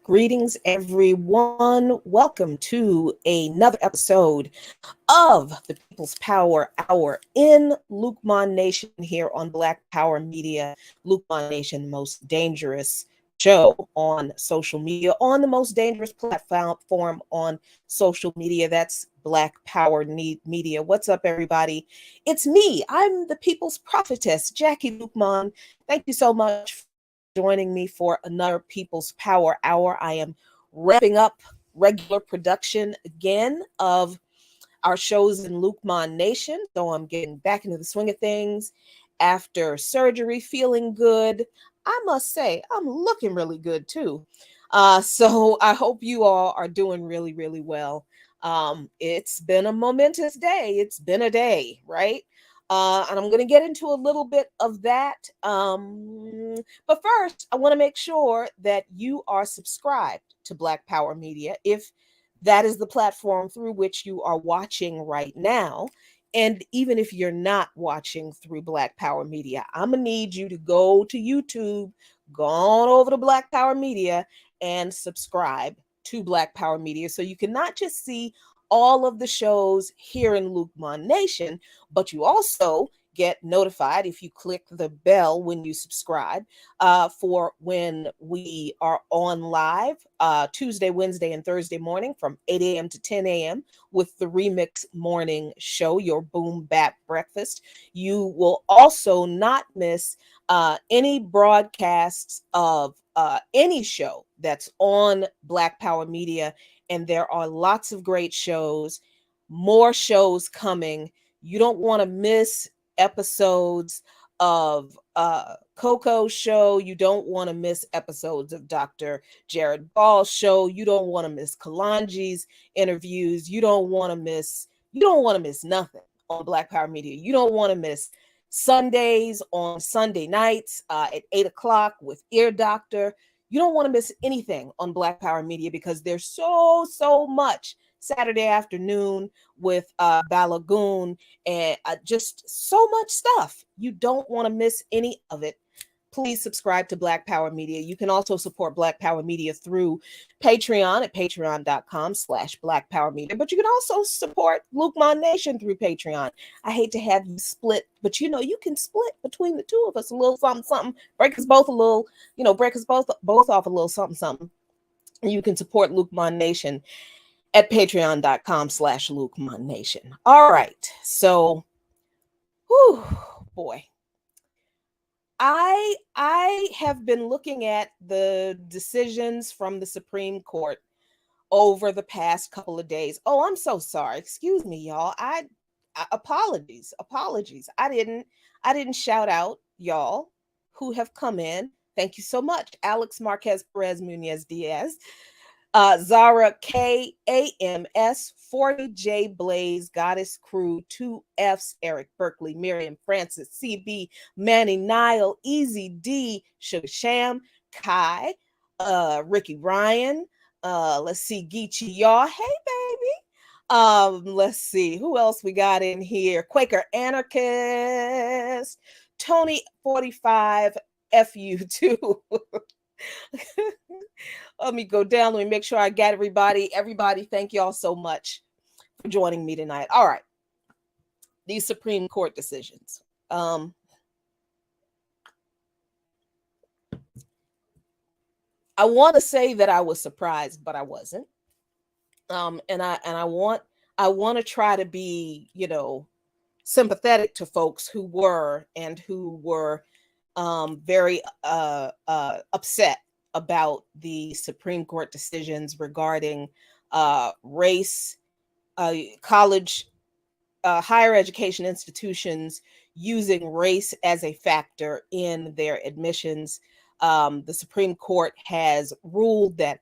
Greetings, everyone. Welcome to another episode of the People's Power Hour in Lukman Nation here on Black Power Media. Lukman Nation, the most dangerous show on social media, on the most dangerous platform on social media. That's Black Power Media. What's up, everybody? It's me. I'm the People's Prophetess, Jackie Lukman. Thank you so much for joining me for another People's Power Hour. I am wrapping up regular production again of our shows in Lukman Nation. So I'm getting back into the swing of things after surgery, feeling good. I must say, I'm looking really good too. So I hope you all are doing really, really well. It's been a momentous day. It's been a day, right? And I'm going to get into a little bit of that. But first, I want to make sure that you are subscribed to Black Power Media if that is the platform through which you are watching right now. And even if you're not watching through Black Power Media, I'm going to need you to go to YouTube, go on over to Black Power Media and subscribe to Black Power Media so you can not just see all of the shows here in Lukman Nation, but you also get notified if you click the bell when you subscribe for when we are on live Tuesday, Wednesday, and Thursday morning from 8 a.m. to 10 a.m. with the Remix Morning Show, your boom bap breakfast. You will also not miss any broadcasts of any show that's on Black Power Media. And there are lots of great shows, more shows coming. You don't want to miss episodes of Coco's show. You don't want to miss episodes of Dr. Jared Ball's show. You don't want to miss Kalanji's interviews. You don't want to miss nothing on Black Power Media. You don't want to miss Sundays on Sunday nights at 8 o'clock with Ear Doctor. You don't want to miss anything on Black Power Media because there's so much. Saturday afternoon with Balagoon and just so much stuff. You don't want to miss any of it. Please subscribe to Black Power Media. You can also support Black Power Media through Patreon at patreon.com/Black Power Media. But you can also support Lukman Nation through Patreon. I hate to have you split, but you can split between the two of us a little something. Break us both a little, break us both off a little something. And you can support Lukman Nation at patreon.com/Lukman Nation. All right. So, boy. I have been looking at the decisions from the Supreme Court over the past couple of days. Oh, I'm so sorry. Excuse me, y'all. Apologies. I didn't shout out y'all who have come in. Thank you so much. Alex Marquez Perez Munoz Diaz. Zara K, AMS, 40 J Blaze, Goddess Crew, 2Fs, Eric Berkeley, Miriam Francis, CB, Manny Nile, Easy D, Sugar Sham, Kai, Ricky Ryan, let's see, Geechee Yaw, hey baby. Let's see, who else we got in here? Quaker Anarchist, Tony 45, FU2. Let me go down. Let me make sure I got everybody. Everybody, thank y'all so much for joining me tonight. All right. These Supreme Court decisions. I want to say that I was surprised, but I wasn't. And I want to try to be, sympathetic to folks who were very upset about the Supreme Court decisions regarding race, college, higher education institutions using race as a factor in their admissions. The Supreme Court has ruled that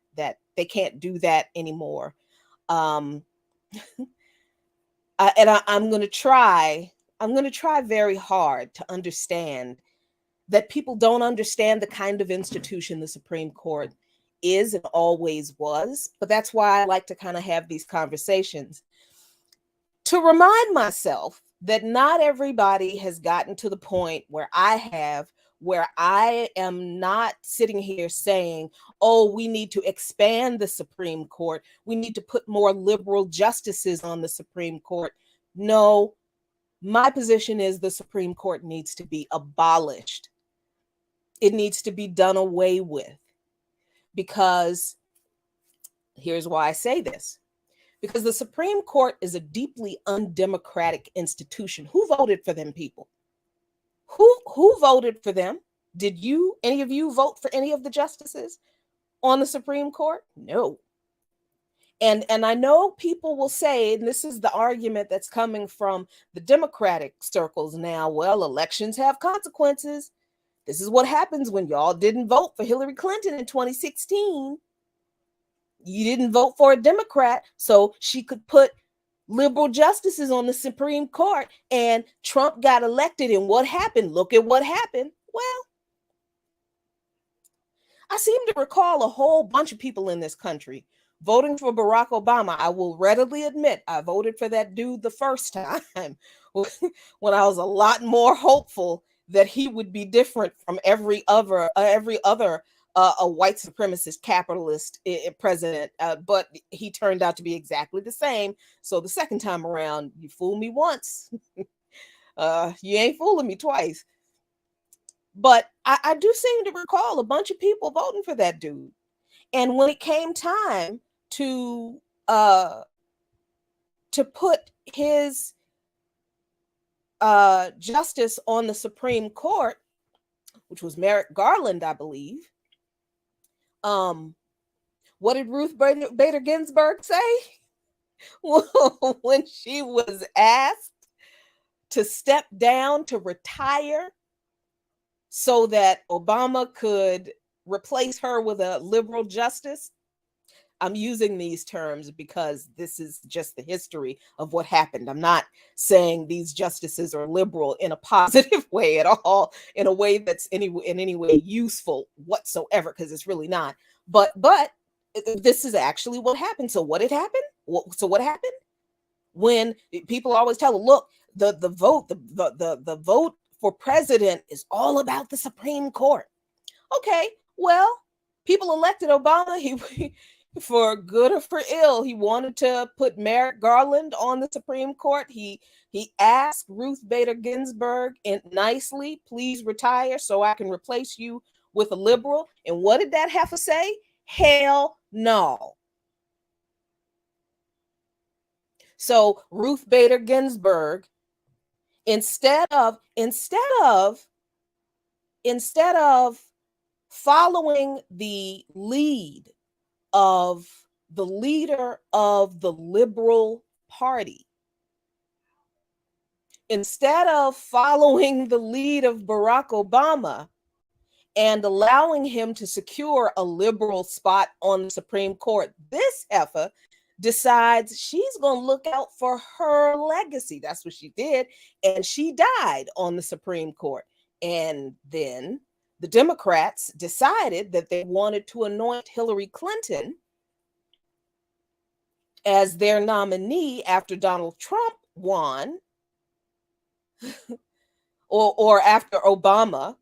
they can't do that anymore. Um, I'm going to try. I'm going to try very hard to understand that people don't understand the kind of institution the Supreme Court is and always was. But that's why I like to kind of have these conversations to remind myself that not everybody has gotten to the point where I have, where I am not sitting here saying, oh, we need to expand the Supreme Court. We need to put more liberal justices on the Supreme Court. No, my position is the Supreme Court needs to be abolished. It needs to be done away with, because here's why I say this. Because the Supreme Court is a deeply undemocratic institution. Who voted for them people? Who voted for them? Did any of you vote for any of the justices on the Supreme Court? No. And I know people will say, and this is the argument that's coming from the Democratic circles now, well, elections have consequences. This is what happens when y'all didn't vote for Hillary Clinton in 2016. You didn't vote for a Democrat, so she could put liberal justices on the Supreme Court, and Trump got elected. And what happened? Look at what happened. Well, I seem to recall a whole bunch of people in this country voting for Barack Obama. I will readily admit I voted for that dude the first time when I was a lot more hopeful that he would be different from every other a white supremacist capitalist president, but he turned out to be exactly the same. So the second time around, you fooled me once, you ain't fooling me twice. But I do seem to recall a bunch of people voting for that dude. And when it came time to put his justice on the Supreme Court, which was Merrick Garland, I believe. What did Ruth Bader Ginsburg say when she was asked to step down, to retire, so that Obama could replace her with a liberal justice? I'm using these terms because this is just the history of what happened. I'm not saying these justices are liberal in a positive way at all, in a way that's in any way useful whatsoever, because it's really not. But this is actually what happened. So what had happened? What happened? When people always tell, look, the vote for president is all about the Supreme Court. Okay, well, people elected Obama. He for good or for ill, he wanted to put Merrick Garland on the Supreme Court. He asked Ruth Bader Ginsburg nicely, please retire so I can replace you with a liberal. And what did that have to say? Hell no. So Ruth Bader Ginsburg, instead of following the lead of the leader of the Liberal Party, instead of following the lead of Barack Obama and allowing him to secure a liberal spot on the Supreme Court, this heifer decides she's going to look out for her legacy. That's what she did. And she died on the Supreme Court. And then the Democrats decided that they wanted to anoint Hillary Clinton as their nominee after Donald Trump won, or after Obama.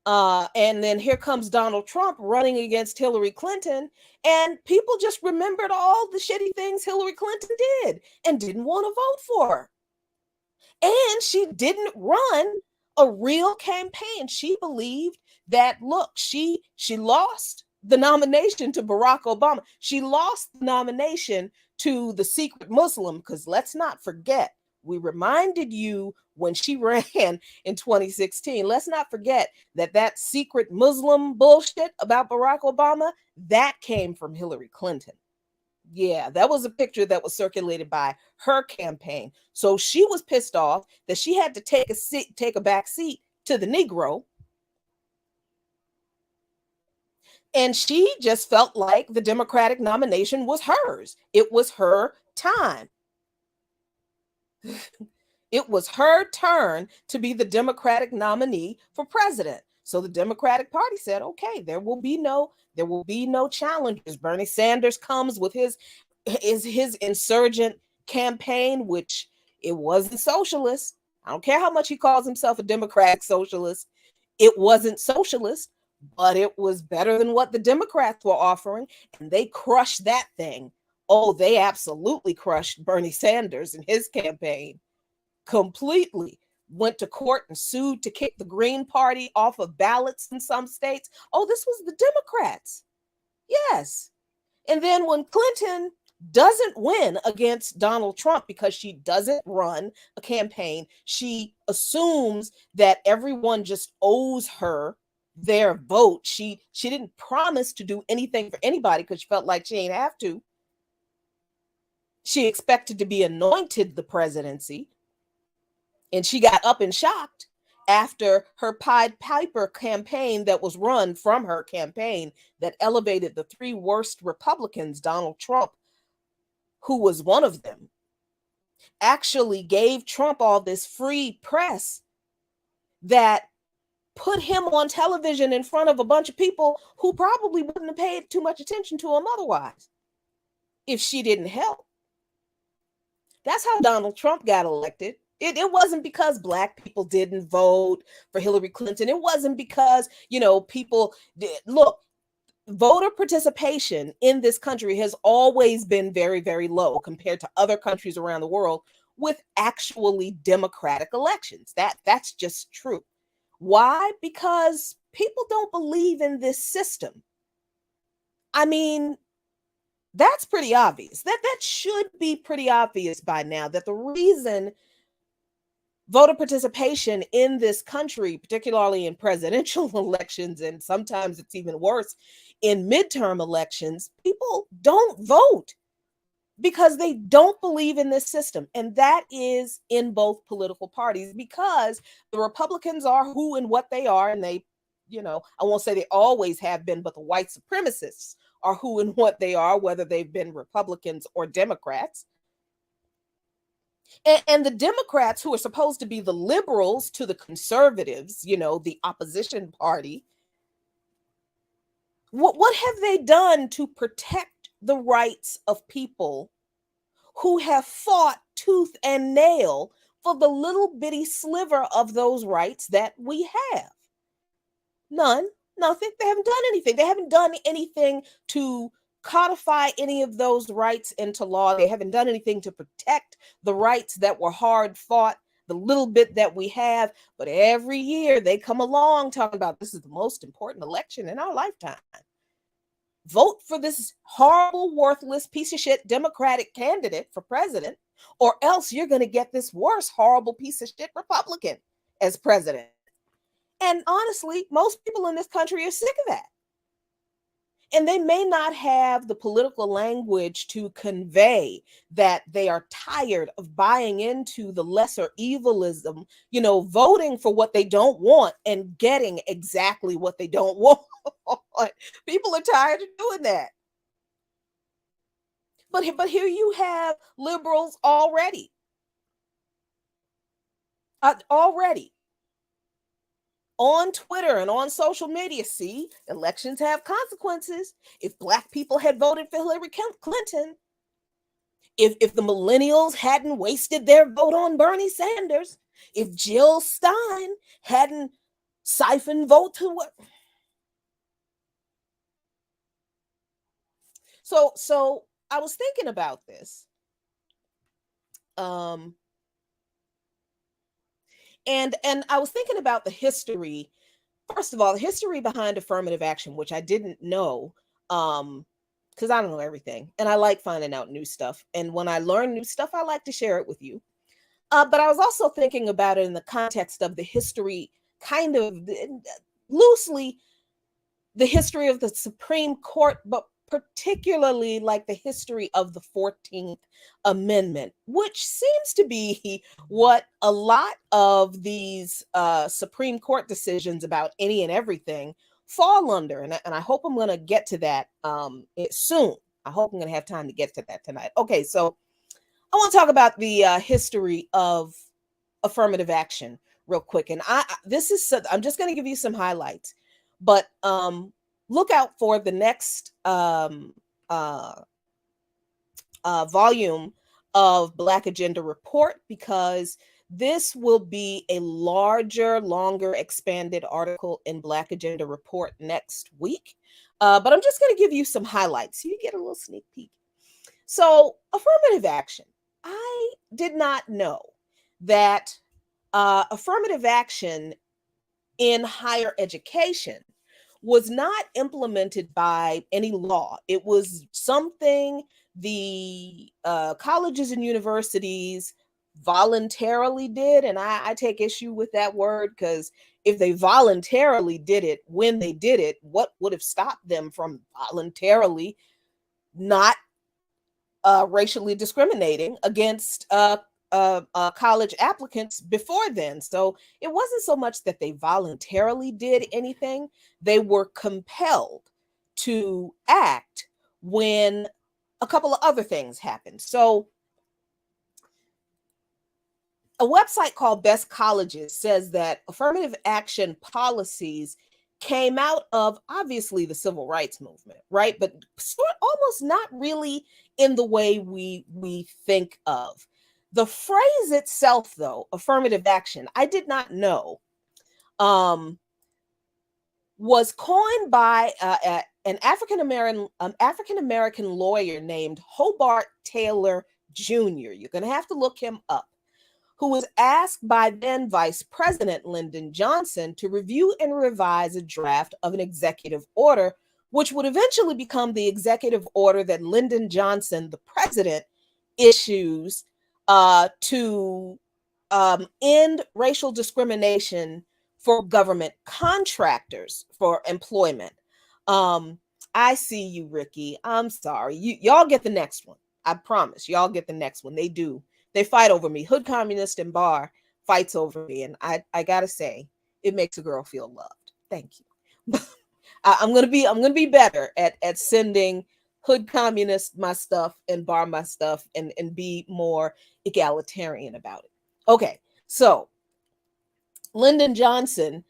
And then here comes Donald Trump running against Hillary Clinton, and people just remembered all the shitty things Hillary Clinton did and didn't want to vote for her. And she didn't run a real campaign. She believed that, look, she lost the nomination to Barack Obama. She lost the nomination to the secret Muslim, because let's not forget, we reminded you when she ran in 2016. Let's not forget that secret Muslim bullshit about Barack Obama, that came from Hillary Clinton. Yeah, that was a picture that was circulated by her campaign. So she was pissed off that she had to take a back seat to the Negro. And she just felt like the Democratic nomination was hers. It was her time. It was her turn to be the Democratic nominee for president. So the Democratic Party said, okay, there will be no challengers. Bernie Sanders comes with his insurgent campaign, which it wasn't socialist. I don't care how much he calls himself a Democratic socialist. It wasn't socialist, but it was better than what the Democrats were offering, and they crushed that thing. Oh, they absolutely crushed Bernie Sanders and his campaign completely. Went to court and sued to kick the Green Party off of ballots in some states. Oh, this was the Democrats. Yes. And then when Clinton doesn't win against Donald Trump because she doesn't run a campaign, she assumes that everyone just owes her their vote. She didn't promise to do anything for anybody because she felt like she ain't have to. She expected to be anointed the presidency, and she got up and shocked after her Pied Piper campaign that was run from her campaign that elevated the three worst Republicans, Donald Trump, who was one of them, actually gave Trump all this free press that put him on television in front of a bunch of people who probably wouldn't have paid too much attention to him otherwise if she didn't help. That's how Donald Trump got elected. It wasn't because Black people didn't vote for Hillary Clinton. It wasn't because, people did. Look, voter participation in this country has always been very, very low compared to other countries around the world with actually democratic elections. That's just true. Why? Because people don't believe in this system. I mean, that's pretty obvious. That should be pretty obvious by now, that the reason voter participation in this country, particularly in presidential elections, and sometimes it's even worse in midterm elections, people don't vote because they don't believe in this system. And that is in both political parties, because the Republicans are who and what they are. And they, I won't say they always have been, but the white supremacists are who and what they are, whether they've been Republicans or Democrats. And the Democrats, who are supposed to be the liberals to the conservatives, the opposition party, what have they done to protect the rights of people who have fought tooth and nail for the little bitty sliver of those rights that we have? None. Nothing. They haven't done anything. They haven't done anything to codify any of those rights into law. They haven't done anything to protect the rights that were hard fought, the little bit that we have. But every year they come along talking about, this is the most important election in our lifetime. Vote for this horrible, worthless piece of shit Democratic candidate for president, or else you're going to get this worse, horrible piece of shit Republican as president. And honestly, most people in this country are sick of that. And they may not have the political language to convey that they are tired of buying into the lesser evilism, voting for what they don't want and getting exactly what they don't want. People are tired of doing that. But here you have liberals already on Twitter and on social media. See, elections have consequences. If Black people had voted for Hillary Clinton, if the millennials hadn't wasted their vote on Bernie Sanders, if Jill Stein hadn't siphoned vote to what? So I was thinking about this. And I was thinking about the history first of all, the history behind affirmative action, which I didn't know, because I don't know everything, and I like finding out new stuff. And when I learn new stuff, I like to share it with you. But I was also thinking about it in the context of the history, kind of loosely, the history of the Supreme Court, but particularly like the history of the 14th Amendment, which seems to be what a lot of these Supreme Court decisions about any and everything fall under. And I hope I'm going to get to that soon. I hope I'm going to have time to get to that tonight. Okay, so I want to talk about the history of affirmative action real quick. And I'm just going to give you some highlights, but look out for the next volume of Black Agenda Report, because this will be a larger, longer, expanded article in Black Agenda Report next week. But I'm just going to give you some highlights so you get a little sneak peek. So, affirmative action. I did not know that affirmative action in higher education was not implemented by any law. It was something the colleges and universities voluntarily did. And I take issue with that word, because if they voluntarily did it when they did it, what would have stopped them from voluntarily not racially discriminating against college applicants before then? So it wasn't so much that they voluntarily did anything, they were compelled to act when a couple of other things happened. So a website called Best Colleges says that affirmative action policies came out of, obviously, the civil rights movement, right? But almost not really in the way we think of. The phrase itself, though, affirmative action, I did not know, was coined by an African American lawyer named Hobart Taylor Jr. You're going to have to look him up, who was asked by then Vice President Lyndon Johnson to review and revise a draft of an executive order, which would eventually become the executive order that Lyndon Johnson, the president, issues to end racial discrimination for government contractors for employment. I see you, Ricky. I'm sorry. Y'all get the next one. I promise. Y'all get the next one. They do. They fight over me. Hood Communist and Bar fights over me. And I gotta say, it makes a girl feel loved. Thank you. I'm gonna be better at sending Hood Communist my stuff and Bar my stuff, and be more egalitarian about it. Okay, so Lyndon Johnson,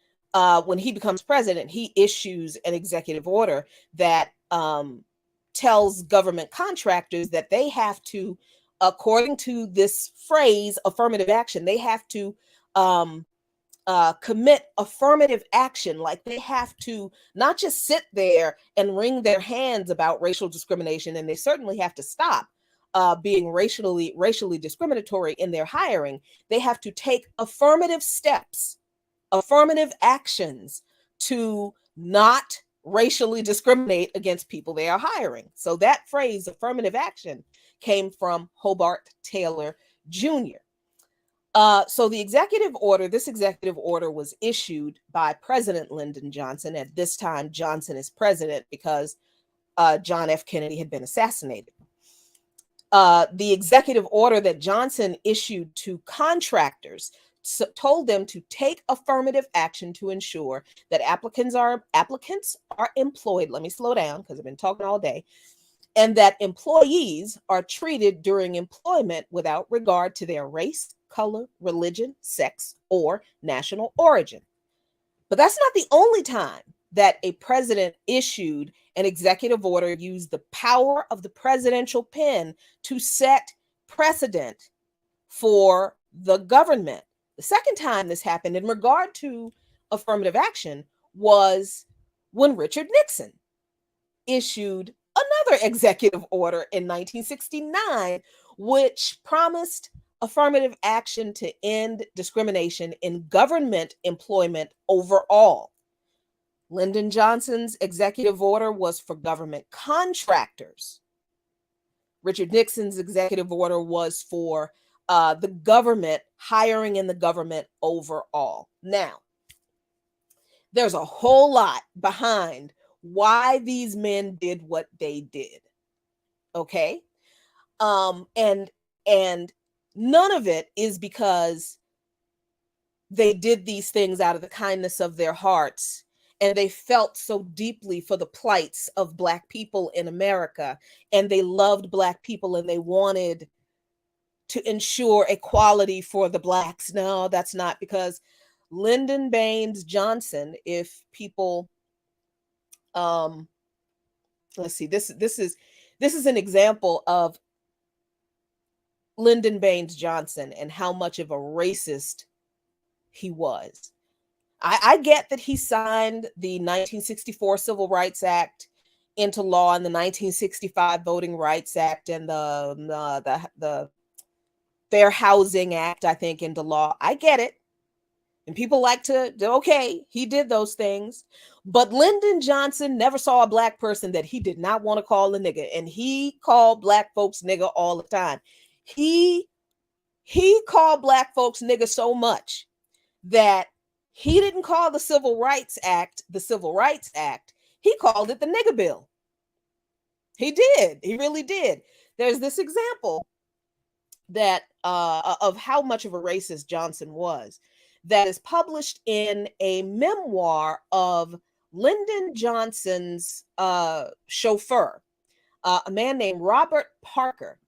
when he becomes president, he issues an executive order that tells government contractors that they have to, according to this phrase, affirmative action, they have to commit affirmative action. Like, they have to not just sit there and wring their hands about racial discrimination, and they certainly have to stop being racially discriminatory in their hiring. They have to take affirmative steps, affirmative actions to not racially discriminate against people they are hiring. So that phrase, affirmative action, came from Hobart Taylor Jr. So this executive order was issued by President Lyndon Johnson. At this time, Johnson is president because John F. Kennedy had been assassinated. The executive order that Johnson issued to contractors told them to take affirmative action to ensure that applicants are employed. Let me slow down because I've been talking all day. And that employees are treated during employment without regard to their race, color, religion, sex, or national origin. But that's not the only time that a president issued an executive order, used the power of the presidential pen to set precedent for the government. The second time this happened in regard to affirmative action was when Richard Nixon issued another executive order in 1969, which promised affirmative action to end discrimination in government employment overall. Lyndon Johnson's executive order was for government contractors. Richard Nixon's executive order was for the government, hiring in the government overall. Now, there's a whole lot behind why these men did what they did. Okay? And none of it is because they did these things out of the kindness of their hearts and they felt so deeply for the plights of Black people in America, and they loved Black people and they wanted to ensure equality for the Blacks. No, that's not, because Lyndon Baines Johnson, if people let's see, this is an example of Lyndon Baines Johnson and how much of a racist he was. I get that he signed the 1964 Civil Rights Act into law and the 1965 Voting Rights Act and the Fair Housing Act, I think, into law. I get it. And people like to, okay, he did those things. But Lyndon Johnson never saw a Black person that he did not want to call a nigga. And he called Black folks nigga all the time. He called Black folks nigga so much that he didn't call the Civil Rights Act the Civil Rights Act. He called it the nigga bill. He did. He really did. There's this example that of how much of a racist Johnson was that is published in a memoir of Lyndon Johnson's chauffeur, a man named Robert Parker.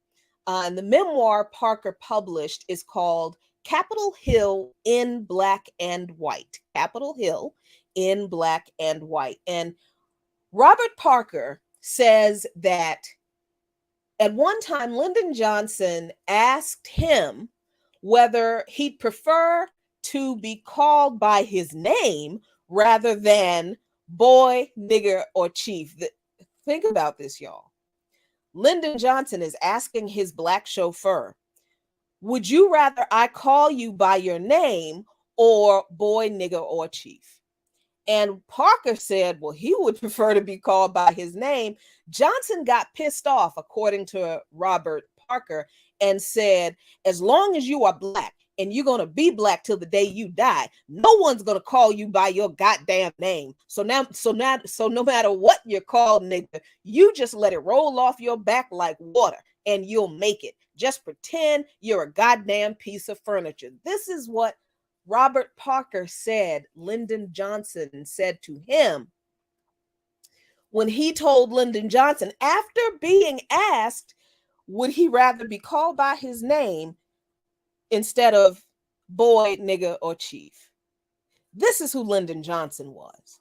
And the memoir Parker published is called Capitol Hill in Black and White. Capitol Hill in Black and White. And Robert Parker says that at one time, Lyndon Johnson asked him whether he'd prefer to be called by his name rather than boy, nigger, or chief. Think about this, y'all. Lyndon Johnson is asking his Black chauffeur, would you rather I call you by your name or boy, nigger, or chief? And Parker said, well, he would prefer to be called by his name. Johnson got pissed off, according to Robert Parker, and said, as long as you are Black and you're going to be Black till the day you die, no one's going to call you by your goddamn name. So no matter what you're called, nigga, you just let it roll off your back like water and you'll make it. Just pretend you're a goddamn piece of furniture. This is what Robert Parker said Lyndon Johnson said to him when he told Lyndon Johnson, after being asked, would he rather be called by his name instead of boy, nigger, or chief? This is who Lyndon Johnson was.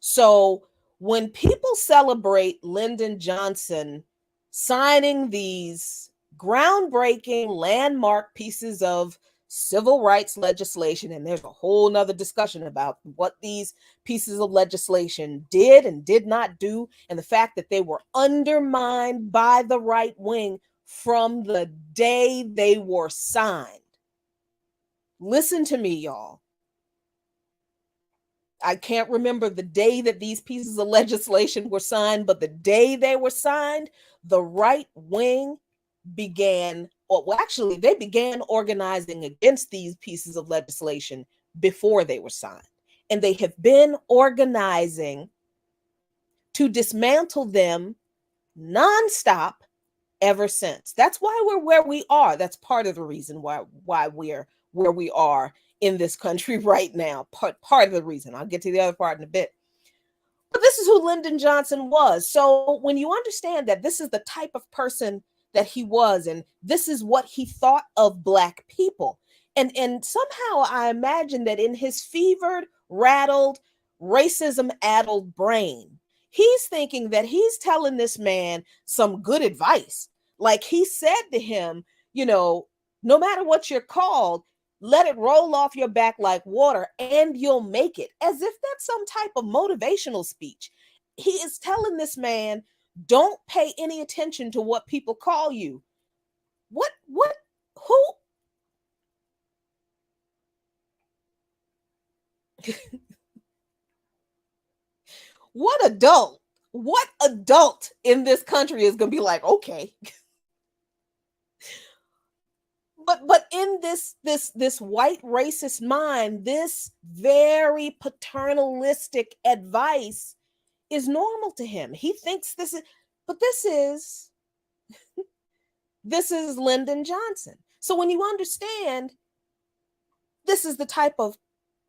So when people celebrate Lyndon Johnson signing these groundbreaking landmark pieces of civil rights legislation, and there's a whole nother discussion about what these pieces of legislation did and did not do, and the fact that they were undermined by the right wing from the day they were signed. Listen to me, y'all. I can't remember the day that these pieces of legislation were signed, but the day they were signed, the right wing began, they began organizing against these pieces of legislation before they were signed. And they have been organizing to dismantle them nonstop ever since. That's why we're where we are. That's part of the reason why we're where we are in this country right now. Part of the reason. I'll get to the other part in a bit. But this is who Lyndon Johnson was. So when you understand that this is the type of person that he was, and this is what he thought of Black people, and somehow I imagine that in his fevered, rattled, racism-addled brain, he's thinking that he's telling this man some good advice. Like he said to him, no matter what you're called, let it roll off your back like water and you'll make it. As if that's some type of motivational speech. He is telling this man, don't pay any attention to what people call you. Who? what adult in this country is going to be like, okay. But in this white racist mind, this very paternalistic advice is normal to him. He thinks this is, but this is Lyndon Johnson. So when you understand this is the type of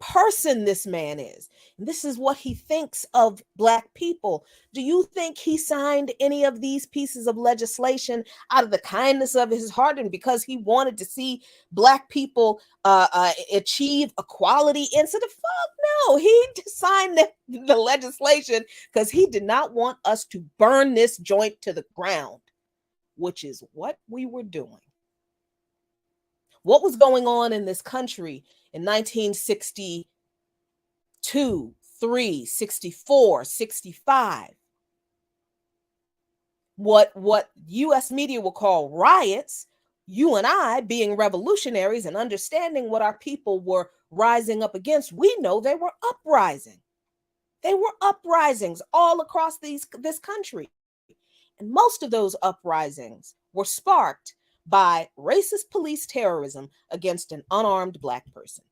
person this man is, and this is what he thinks of Black people, do you think he signed any of these pieces of legislation out of the kindness of his heart and because he wanted to see Black people achieve equality instead of fuck no? He signed the legislation because he did not want us to burn this joint to the ground, which is what we were doing. What was going on in this country in 1962, 3, 64, 65? What US media will call riots, you and I being revolutionaries and understanding what our people were rising up against, we know they were uprising. They were uprisings all across this country. And most of those uprisings were sparked by racist police terrorism against an unarmed Black person.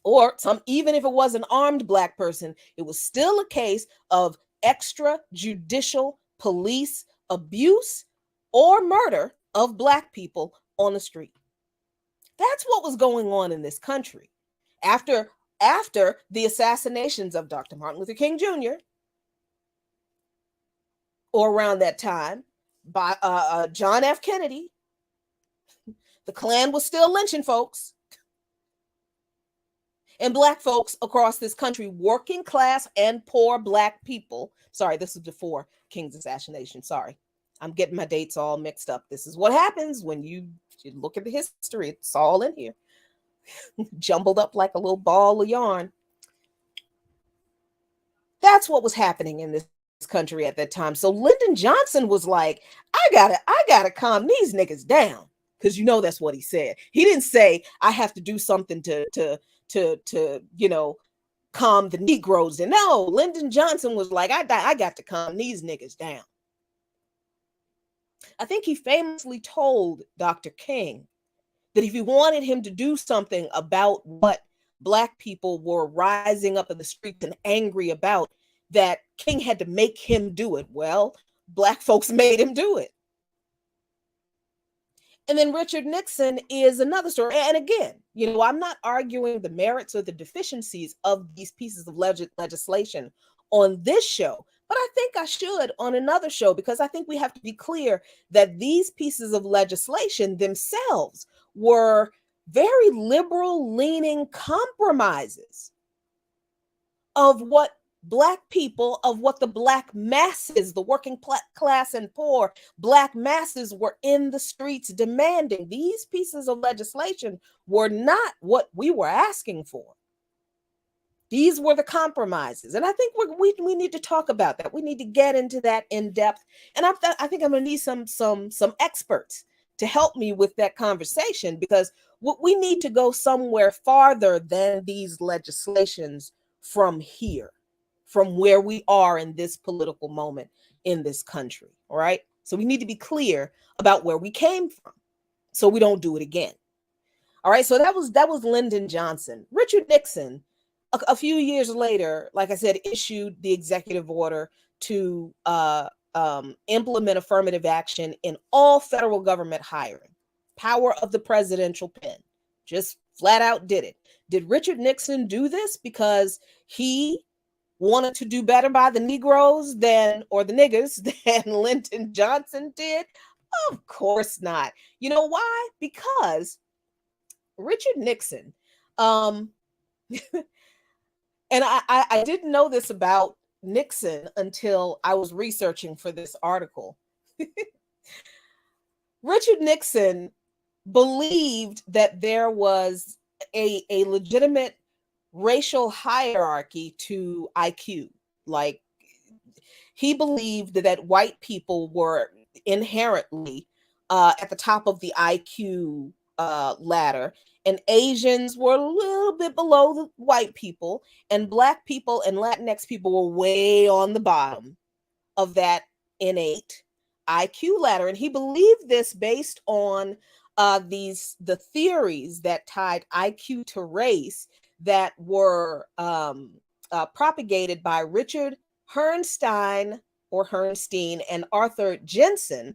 Or even if it was an armed Black person, it was still a case of extrajudicial police abuse or murder of Black people on the street. That's what was going on in this country after the assassinations of Dr. Martin Luther King Jr., or around that time, by John F. Kennedy. The Klan was still lynching folks. And Black folks across this country, working class and poor Black people. Sorry, this was before King's assassination. Sorry, I'm getting my dates all mixed up. This is what happens when you look at the history. It's all in here, jumbled up like a little ball of yarn. That's what was happening in this country at that time. So Lyndon Johnson was like, I gotta calm these niggas down. Because that's what he said. He didn't say I have to do something to calm the Negroes. And no, Lyndon Johnson was like, I got to calm these niggas down. I think he famously told Dr. King that if he wanted him to do something about what Black people were rising up in the streets and angry about, that King had to make him do it. Well, Black folks made him do it. And then Richard Nixon is another story. And again, I'm not arguing the merits or the deficiencies of these pieces of legislation on this show, but I think I should on another show, because I think we have to be clear that these pieces of legislation themselves were very liberal leaning compromises of what Black people, of what the Black masses, the working class and poor Black masses were in the streets demanding. These pieces of legislation were not what we were asking for. These were the compromises. And I think we need to talk about that. We need to get into that in depth. And I think I'm going to need some experts to help me with that conversation, because we need to go somewhere farther than these legislations from here, from where we are in this political moment in this country. All right. So we need to be clear about where we came from so we don't do it again. All right. So that was Lyndon Johnson. Richard Nixon, a few years later, like I said, issued the executive order to implement affirmative action in all federal government hiring. Power of the presidential pen. Just flat out did it. Did Richard Nixon do this because he wanted to do better by the Negroes or the niggers than Lyndon Johnson did? Of course not. You know why? Because Richard Nixon, and I didn't know this about Nixon until I was researching for this article. Richard Nixon believed that there was a legitimate racial hierarchy to IQ. Like, he believed that white people were inherently at the top of the IQ ladder, And Asians were a little bit below the white people, and Black people and Latinx people were way on the bottom of that innate IQ ladder. And he believed this based on the theories that tied IQ to race that were propagated by Richard Herrnstein and Arthur Jensen.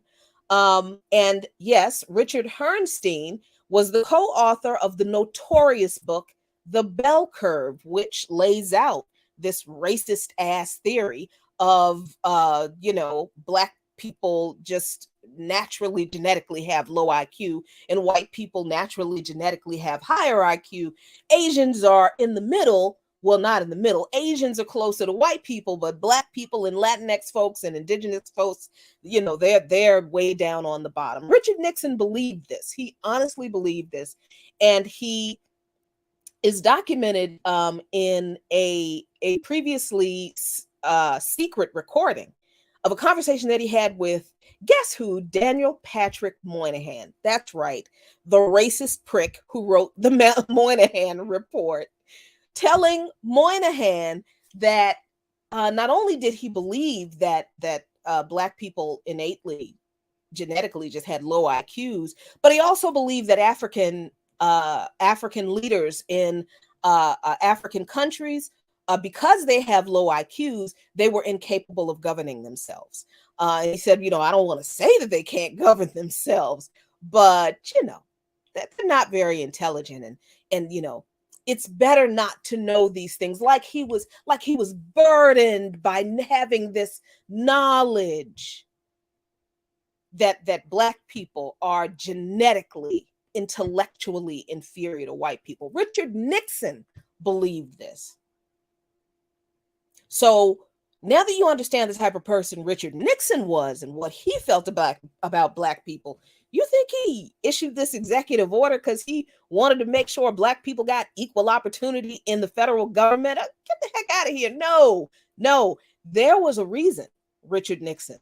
And yes, Richard Herrnstein was the co-author of the notorious book The Bell Curve, which lays out this racist ass theory of Black people just naturally genetically have low IQ and white people naturally genetically have higher IQ. Asians are in the middle. Well, not in the middle. Asians are closer to white people, but Black people and Latinx folks and indigenous folks, they're way down on the bottom. Richard Nixon believed this. He honestly believed this. And he is documented in a previously secret recording of a conversation that he had with, guess who? Daniel Patrick Moynihan. That's right, the racist prick who wrote the Moynihan Report, telling Moynihan that not only did he believe that Black people innately, genetically just had low IQs, but he also believed that African leaders in African countries, because they have low IQs, they were incapable of governing themselves. And he said, I don't want to say that they can't govern themselves, but that they're not very intelligent, and it's better not to know these things. Like he was burdened by having this knowledge that Black people are genetically, intellectually inferior to white people. Richard Nixon believed this. So now that you understand the type of person Richard Nixon was and what he felt about Black people, you think he issued this executive order because he wanted to make sure Black people got equal opportunity in the federal government? Get the heck out of here. No, there was a reason Richard Nixon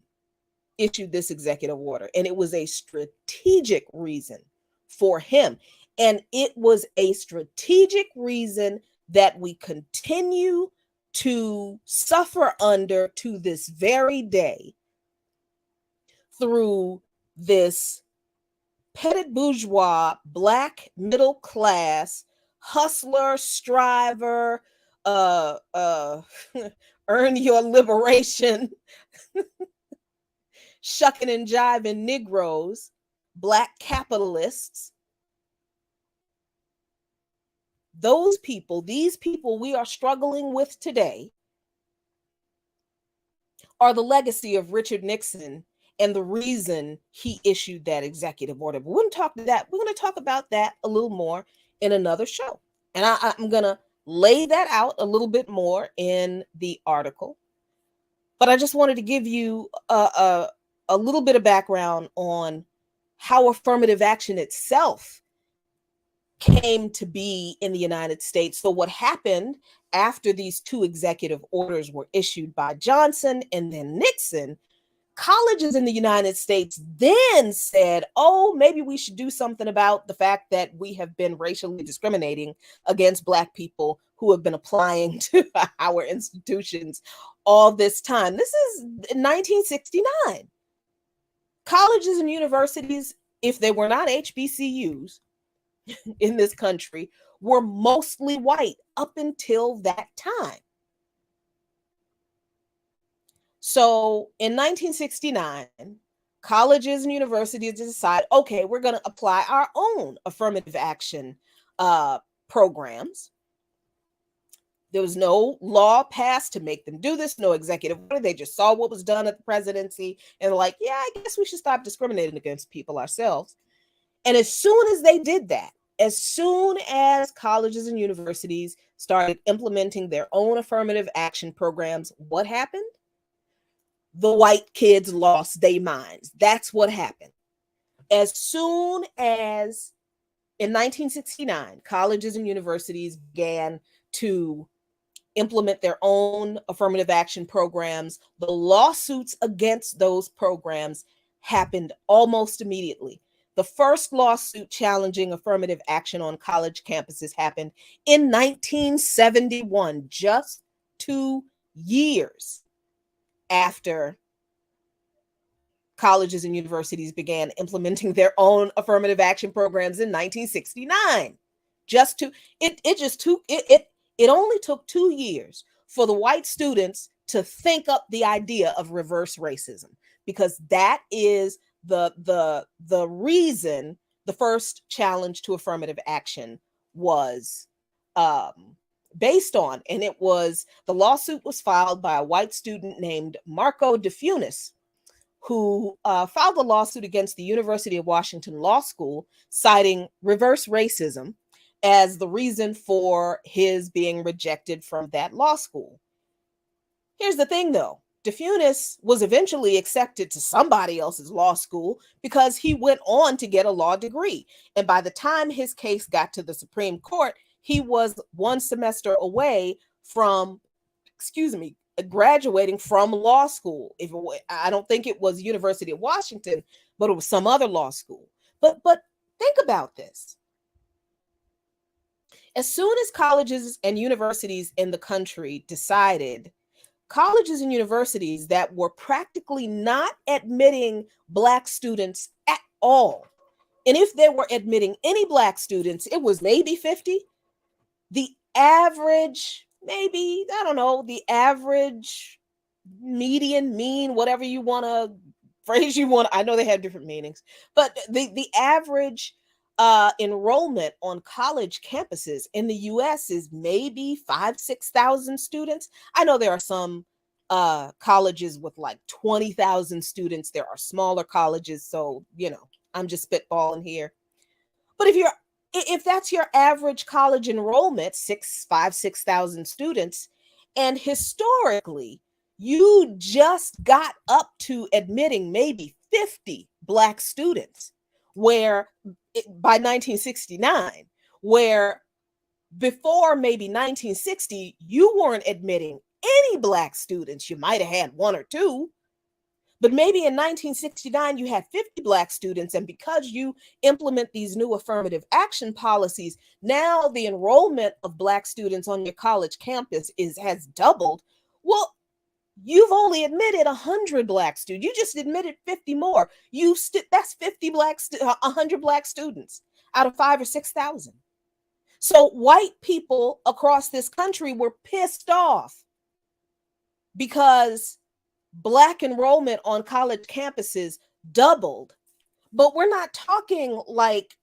issued this executive order, and it was a strategic reason for him. And it was a strategic reason that we continue to suffer under to this very day through this petit bourgeois, Black middle class, hustler, striver, earn your liberation, shucking and jiving Negroes, Black capitalists. These people we are struggling with today are the legacy of Richard Nixon and the reason he issued that executive order. But we're going to talk about that a little more in another show. And I'm going to lay that out a little bit more in the article. But I just wanted to give you a little bit of background on how affirmative action itself came to be in the United States. So what happened after these two executive orders were issued by Johnson and then Nixon, colleges in the United States then said, oh, maybe we should do something about the fact that we have been racially discriminating against Black people who have been applying to our institutions all this time. This is 1969. Colleges and universities, if they were not HBCUs in this country, were mostly white up until that time. So in 1969, colleges and universities decide, okay, we're going to apply our own affirmative action programs. There was no law passed to make them do this, no executive order. They just saw what was done at the presidency and were like, yeah, I guess we should stop discriminating against people ourselves. And as soon as they did that, as soon as colleges and universities started implementing their own affirmative action programs, what happened? The white kids lost their minds. That's what happened. As soon as in 1969, colleges and universities began to implement their own affirmative action programs, the lawsuits against those programs happened almost immediately. The first lawsuit challenging affirmative action on college campuses happened in 1971, just 2 years after colleges and universities began implementing their own affirmative action programs in 1969. Just to it just took it only took 2 years for the white students to think up the idea of reverse racism, because that is the reason the first challenge to affirmative action was based on. And it was, the lawsuit was filed by a white student named Marco DeFunis, who filed a lawsuit against the University of Washington Law School, citing reverse racism as the reason for his being rejected from that law school. Here's the thing, though. DeFunis was eventually accepted to somebody else's law school because he went on to get a law degree. And by the time his case got to the Supreme Court, he was one semester away from, graduating from law school. I don't think it was University of Washington, but it was some other law school. But think about this. As soon as colleges and universities in the country decided, colleges and universities that were practically not admitting Black students at all, and if they were admitting any Black students, it was maybe 50. The average, maybe, I don't know, the average, median, mean, whatever you want to phrase you want. I know they have different meanings, but the average enrollment on college campuses in the US is maybe 5,000-6,000 students. I know there are some colleges with like 20,000 students. There are smaller colleges, so I'm just spitballing here. But if that's your average college enrollment, 6,000 students, and historically you just got up to admitting maybe 50 Black students, where by 1969, where before maybe 1960, you weren't admitting any Black students. You might have had one or two, but maybe in 1969, you had 50 Black students. And because you implement these new affirmative action policies, now the enrollment of Black students on your college campus has doubled. Well, you've only admitted 100 Black students. You just admitted 50 more. That's 50 100 Black students out of 5,000 or 6,000. So white people across this country were pissed off because Black enrollment on college campuses doubled. But we're not talking like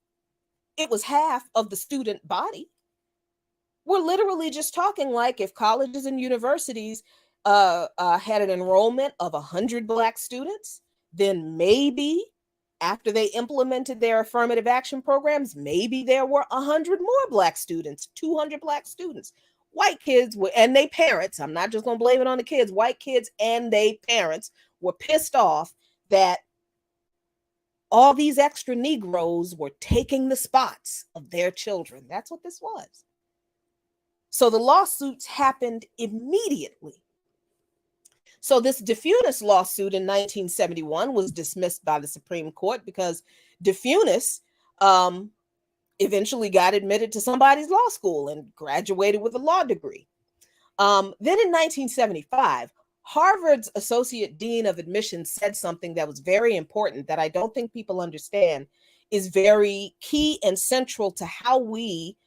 it was half of the student body. We're literally just talking like if colleges and universities had an enrollment of 100 Black students, then maybe after they implemented their affirmative action programs, maybe there were 100 more Black students, 200 Black students. White kids and their parents, I'm not just going to blame it on the kids, white kids and their parents were pissed off that all these extra Negroes were taking the spots of their children. That's what this was. So the lawsuits happened immediately. So this DeFunis lawsuit in 1971 was dismissed by the Supreme Court because DeFunis eventually got admitted to somebody's law school and graduated with a law degree. Then in 1975, Harvard's Associate Dean of Admissions said something that was very important that I don't think people understand is very key and central to how we,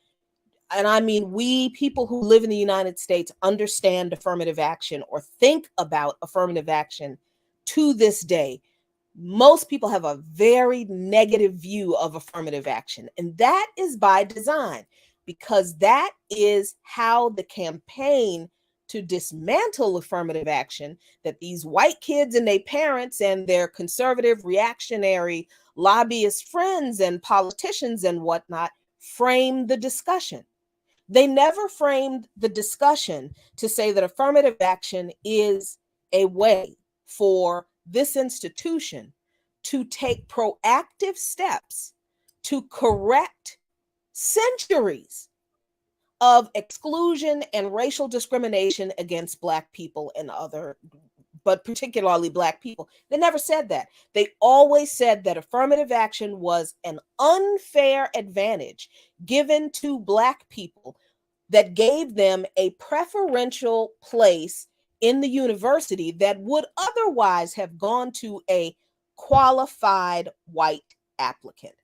and I mean we people who live in the United States, understand affirmative action or think about affirmative action to this day. Most people have a very negative view of affirmative action, and that is by design, because that is how the campaign to dismantle affirmative action that these white kids and their parents and their conservative, reactionary lobbyist friends and politicians and whatnot framed the discussion. They never framed the discussion to say that affirmative action is a way for this institution to take proactive steps to correct centuries of exclusion and racial discrimination against Black people and other but particularly Black people. They never said that. They always said that affirmative action was an unfair advantage given to Black people that gave them a preferential place in the university that would otherwise have gone to a qualified white applicant.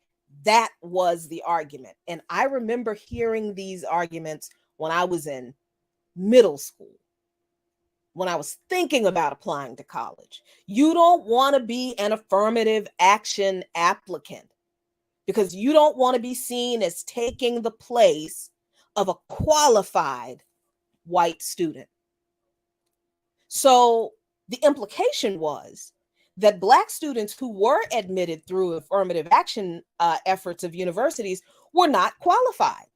That was the argument. And I remember hearing these arguments when I was in middle school, when I was thinking about applying to college. You don't want to be an affirmative action applicant because you don't want to be seen as taking the place of a qualified white student. So the implication was that Black students who were admitted through affirmative action efforts of universities were not qualified.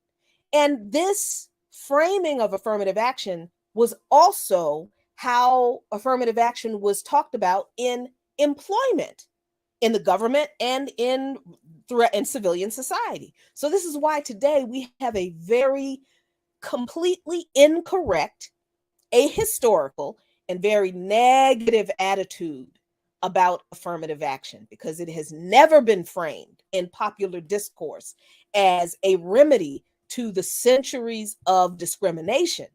And this framing of affirmative action was also how affirmative action was talked about in employment, in the government, and in civilian society. So this is why today we have a very completely incorrect, ahistorical, and very negative attitude about affirmative action, because it has never been framed in popular discourse as a remedy to the centuries of discrimination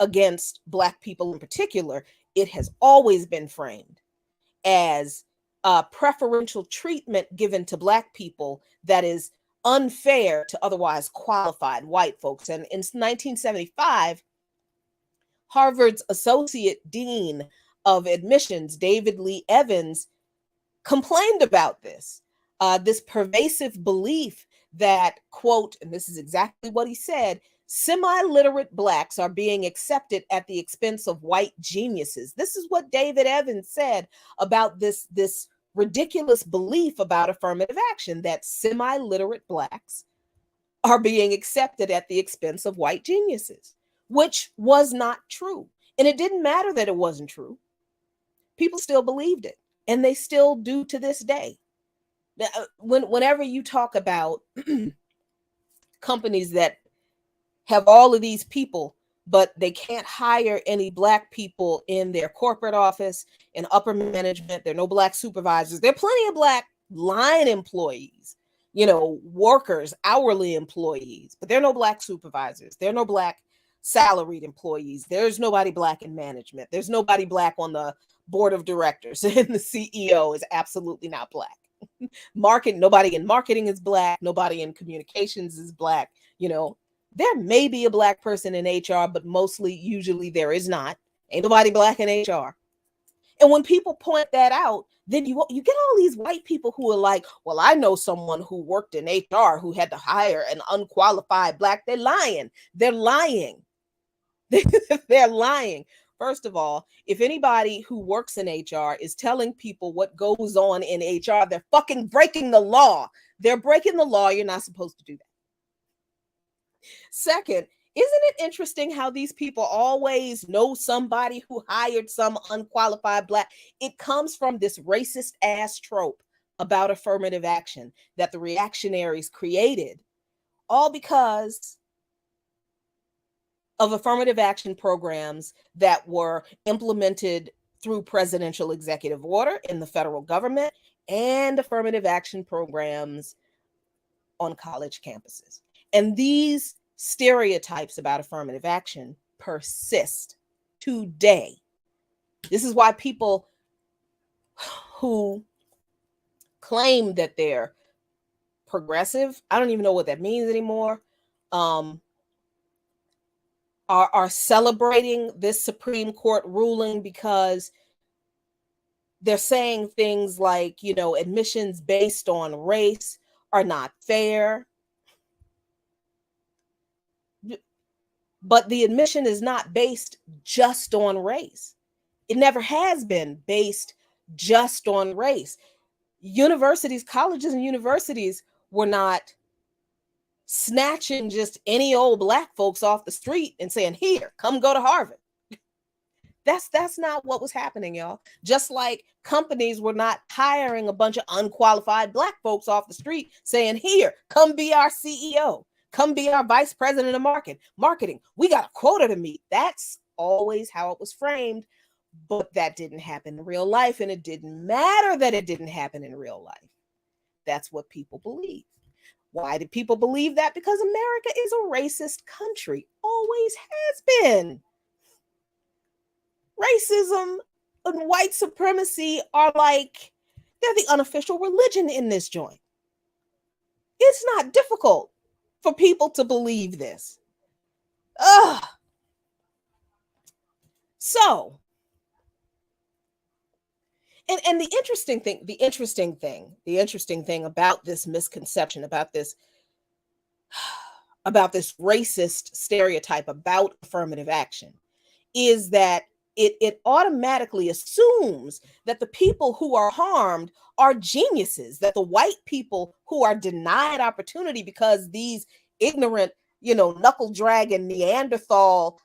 against Black people in particular. It has always been framed as preferential treatment given to Black people that is unfair to otherwise qualified white folks. And in 1975, Harvard's Associate Dean of Admissions, David Lee Evans, complained about this pervasive belief that, quote, and this is exactly what he said, semi-literate Blacks are being accepted at the expense of white geniuses. This is what David Evans said about this ridiculous belief about affirmative action, that semi-literate Blacks are being accepted at the expense of white geniuses, which was not true. And it didn't matter that it wasn't true. People still believed it, and they still do to this day. Whenever you talk about companies that have all of these people, but they can't hire any Black people in their corporate office, in upper management, there are no Black supervisors. There are plenty of Black line employees, workers, hourly employees, but there are no Black supervisors. There are no Black salaried employees. There's nobody Black in management. There's nobody Black on the board of directors, and the CEO is absolutely not Black. Nobody in marketing is Black. Nobody in communications is Black. There may be a Black person in HR, but usually there is not. Ain't nobody Black in HR. And when people point that out, then you get all these white people who are like, well, I know someone who worked in HR who had to hire an unqualified Black. They're lying. They're lying. They're lying. First of all, if anybody who works in HR is telling people what goes on in HR, they're fucking breaking the law. They're breaking the law. You're not supposed to do that. Second, isn't it interesting how these people always know somebody who hired some unqualified Black? It comes from this racist ass trope about affirmative action that the reactionaries created, all because of affirmative action programs that were implemented through presidential executive order in the federal government, and affirmative action programs on college campuses. And these stereotypes about affirmative action persist today. This is why people who claim that they're progressive, I don't even know what that means anymore, are celebrating this Supreme Court ruling because they're saying things like, admissions based on race are not fair. But the admission is not based just on race. It never has been based just on race. Universities, colleges and universities were not snatching just any old Black folks off the street and saying, here, come go to Harvard. That's not what was happening, y'all. Just like companies were not hiring a bunch of unqualified Black folks off the street saying, here, come be our CEO. Come be our vice president of marketing. We got a quota to meet. That's always how it was framed. But that didn't happen in real life, and it didn't matter that it didn't happen in real life. That's what people believe. Why do people believe that? Because America is a racist country, always has been. Racism and white supremacy are like, they're the unofficial religion in this joint. It's not difficult for people to believe this. Ugh. So, and the interesting thing about this misconception, about this racist stereotype about affirmative action, is that it automatically assumes that the people who are harmed are geniuses, that the white people who are denied opportunity because these ignorant, knuckle dragging Neanderthal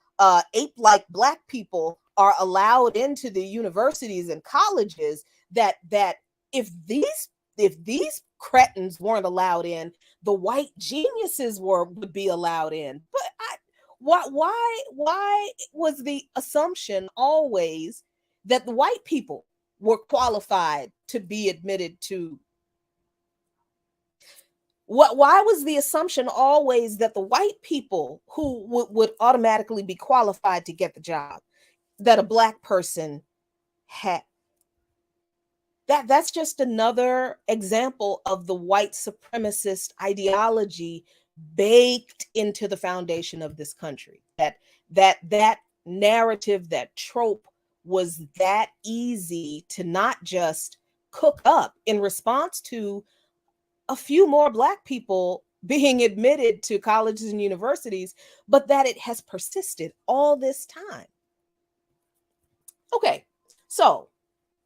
ape-like black people are allowed into the universities and colleges, that if these cretins weren't allowed in, the white geniuses would be allowed in. But why was the assumption always that the white people were qualified to be admitted to? Why was the assumption always that the white people who would automatically be qualified to get the job, that a black person had? That's just another example of the white supremacist ideology baked into the foundation of this country. That narrative, that trope, was that easy to not just cook up in response to a few more black people being admitted to colleges and universities, but that it has persisted all this time. Okay, so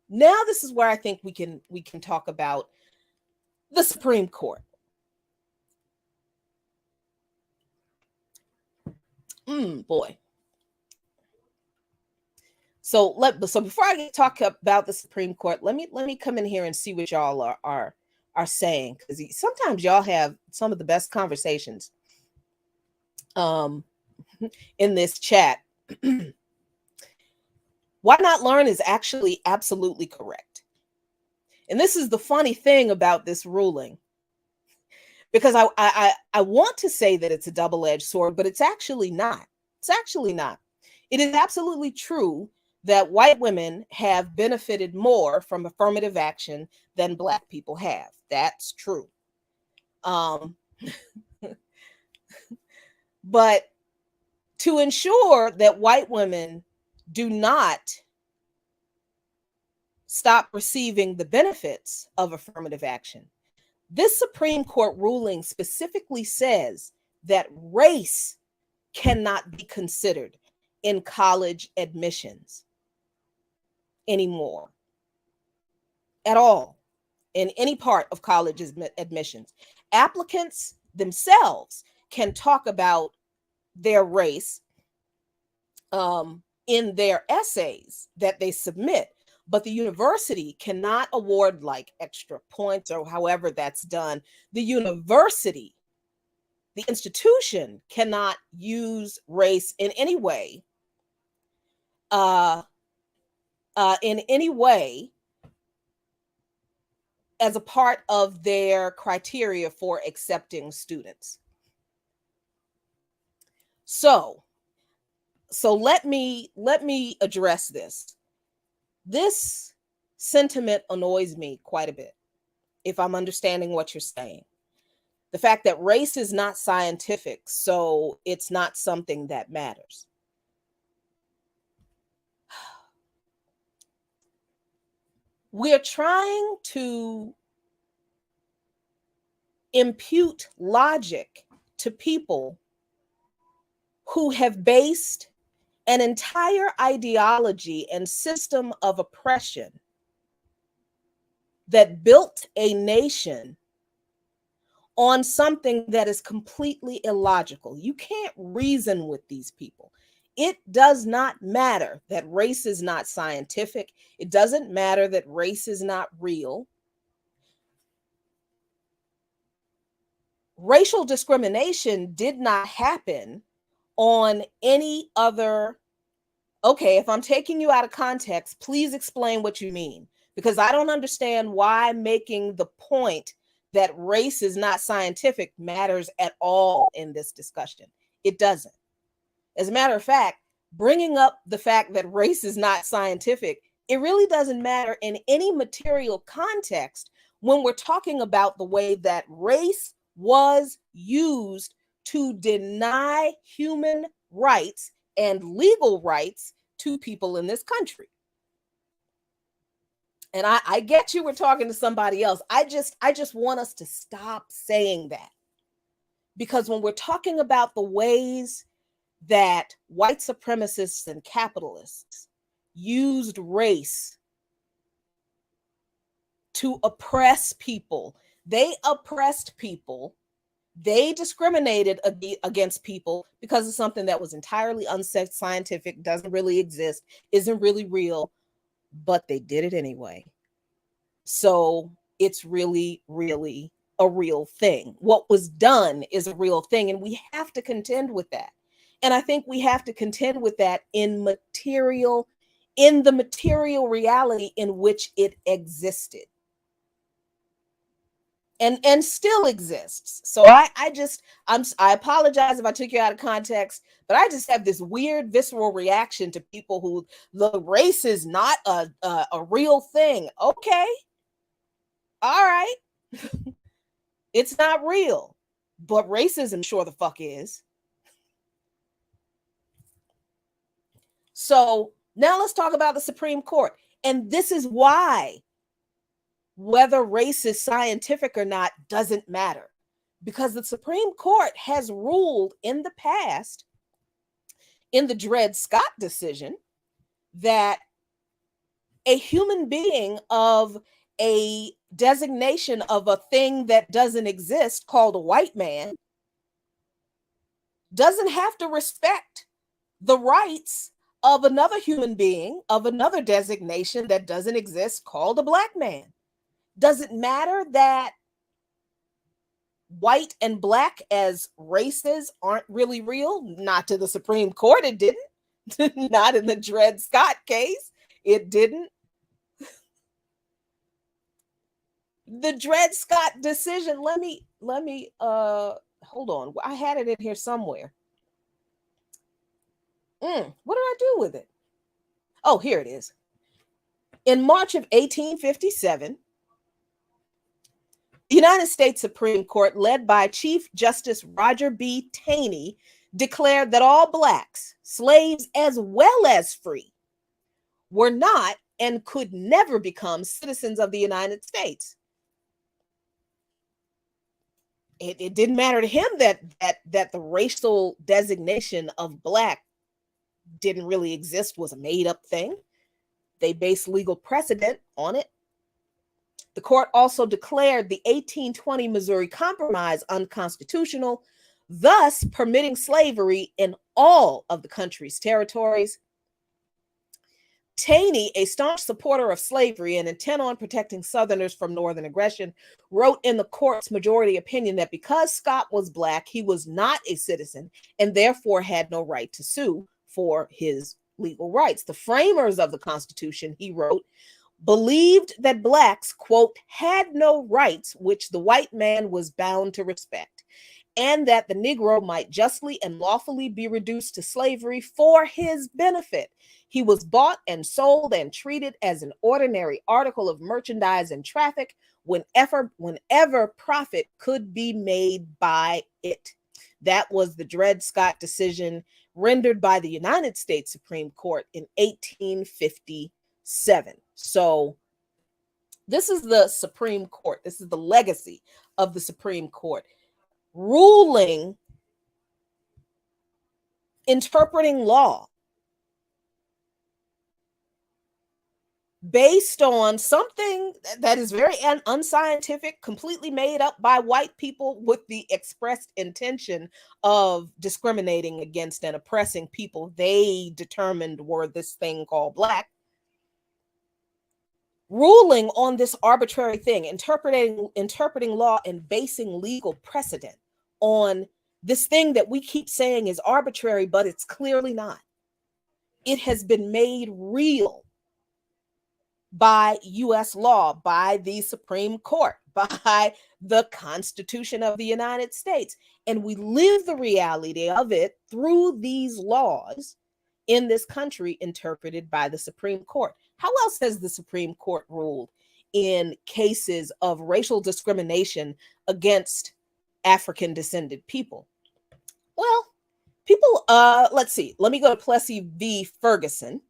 now this is where I think we can talk about the Supreme Court. Boy. So before I talk about the Supreme Court, let me come in here and see what y'all are saying, because sometimes y'all have some of the best conversations in this chat. Why not learn is actually absolutely correct. And this is the funny thing about this ruling, because I want to say that it's a double-edged sword, but it's actually not. It's actually not. It is absolutely true that white women have benefited more from affirmative action than black people have. That's true. But to ensure that white women do not stop receiving the benefits of affirmative action, this Supreme Court ruling specifically says that race cannot be considered in college admissions anymore, at all, in any part of college admissions. Applicants themselves can talk about their race in their essays that they submit, but the university cannot award like extra points or however that's done. The university, the institution, cannot use race in any way, as a part of their criteria for accepting students. So let me address this. This sentiment annoys me quite a bit, if I'm understanding what you're saying. The fact that race is not scientific, so it's not something that matters. We're trying to impute logic to people who have based an entire ideology and system of oppression that built a nation on something that is completely illogical. You can't reason with these people. It does not matter that race is not scientific. It doesn't matter that race is not real. Racial discrimination did not happen on any other Okay, if I'm taking you out of context, please explain what you mean, because I don't understand why making the point that race is not scientific matters at all in this discussion. It doesn't. As a matter of fact, bringing up the fact that race is not scientific, it really doesn't matter in any material context when we're talking about the way that race was used to deny human rights and legal rights to people in this country. And I get you were talking to somebody else. I just want us to stop saying that. Because when we're talking about the ways that white supremacists and capitalists used race to oppress people, they oppressed people, they discriminated against people because of something that was entirely unscientific, doesn't really exist, isn't really real, but they did it anyway. So it's really, really a real thing. What was done is a real thing, and we have to contend with that. And I think we have to contend with that in the material reality in which it existed. And still exists. So I apologize if I took you out of context, but I just have this weird visceral reaction to people who the race is not a real thing. Okay. All right. It's not real, but racism sure the fuck is. So now let's talk about the Supreme Court. And this is why whether race is scientific or not doesn't matter, because the Supreme Court has ruled in the past, in the Dred Scott decision, that a human being of a designation of a thing that doesn't exist called a white man doesn't have to respect the rights of another human being of another designation that doesn't exist called a black man. Does it matter that white and black as races aren't really real? Not to the Supreme Court, it didn't. Not in the Dred Scott case, it didn't. The Dred Scott decision, let me hold on. I had it in here somewhere. What did I do with it? Oh, here it is. In March of 1857, the United States Supreme Court, led by Chief Justice Roger B. Taney, declared that all blacks, slaves as well as free, were not and could never become citizens of the United States. It didn't matter to him that the racial designation of black didn't really exist, was a made-up thing. They based legal precedent on it. The court also declared the 1820 Missouri Compromise unconstitutional, thus permitting slavery in all of the country's territories. Taney, a staunch supporter of slavery and intent on protecting Southerners from Northern aggression, wrote in the court's majority opinion that because Scott was black, he was not a citizen and therefore had no right to sue for his legal rights. The framers of the Constitution, he wrote, believed that blacks, quote, had no rights which the white man was bound to respect, and that the Negro might justly and lawfully be reduced to slavery for his benefit. He was bought and sold and treated as an ordinary article of merchandise and traffic whenever profit could be made by it. That was the Dred Scott decision rendered by the United States Supreme Court in 1857. So this is the Supreme Court. This is the legacy of the Supreme Court ruling, interpreting law based on something that is very unscientific, completely made up by white people with the expressed intention of discriminating against and oppressing people they determined were this thing called black. Ruling on this arbitrary thing, interpreting law and basing legal precedent on this thing that we keep saying is arbitrary, but it's clearly not. it has been made real by U.S. law, by the Supreme Court, by the Constitution of the United States. And we live the reality of it through these laws in this country interpreted by the Supreme Court. How else has the Supreme Court ruled in cases of racial discrimination against African descended people? Well, let's see. Let me go to Plessy v. Ferguson.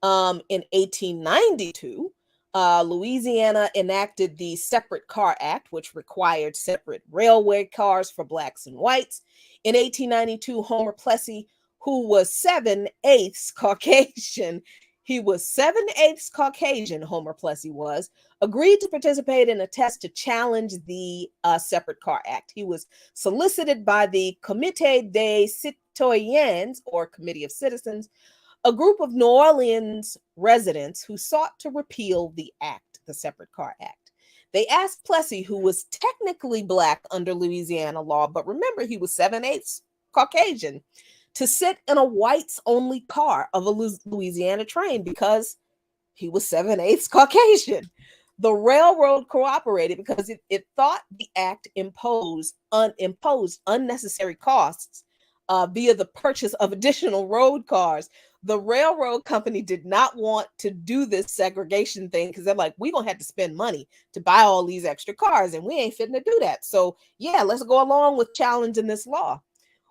In 1892, Louisiana enacted the Separate Car Act, which required separate railway cars for blacks and whites. In 1892, Homer Plessy, who was 7/8 Caucasian, Homer Plessy was, agreed to participate in a test to challenge the Separate Car Act. He was solicited by the Comité des Citoyens, or Committee of Citizens, a group of New Orleans residents who sought to repeal the act, the Separate Car Act. They asked Plessy, who was technically black under Louisiana law, but remember he was 7/8 Caucasian, to sit in a whites-only car of a Louisiana train because he was 7/8 Caucasian. The railroad cooperated because it thought the act imposed unnecessary costs via the purchase of additional road cars. The railroad company did not want to do this segregation thing because they're like, we're going to have to spend money to buy all these extra cars, and we ain't fitting to do that. So, yeah, let's go along with challenging this law.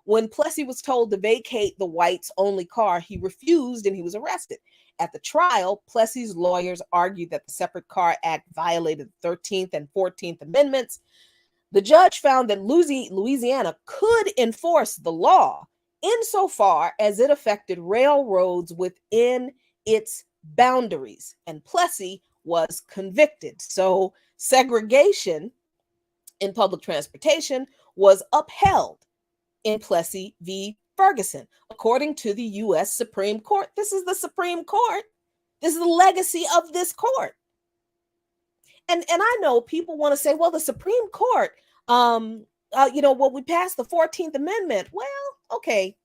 When Plessy was told to vacate the whites-only car, he refused and he was arrested. At the trial, Plessy's lawyers argued that the Separate Car Act violated the 13th and 14th Amendments. The judge found that Louisiana could enforce the law insofar as it affected railroads within its boundaries, and Plessy was convicted. So segregation in public transportation was upheld in Plessy v. Ferguson, according to the U.S. Supreme Court. This is the Supreme Court. This is the legacy of this court. And I know people want to say, well, the Supreme Court, we passed the 14th Amendment. Well, okay.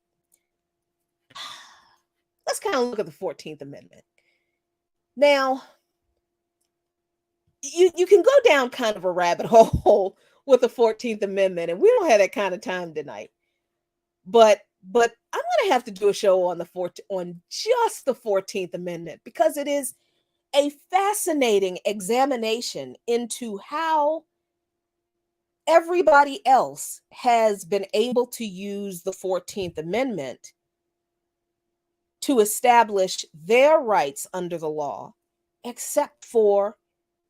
Let's kind of look at the 14th Amendment. Now, you can go down kind of a rabbit hole with the 14th Amendment, and we don't have that kind of time tonight. But I'm going to have to do a show on just the 14th Amendment, because it is a fascinating examination into how everybody else has been able to use the 14th Amendment to establish their rights under the law, except for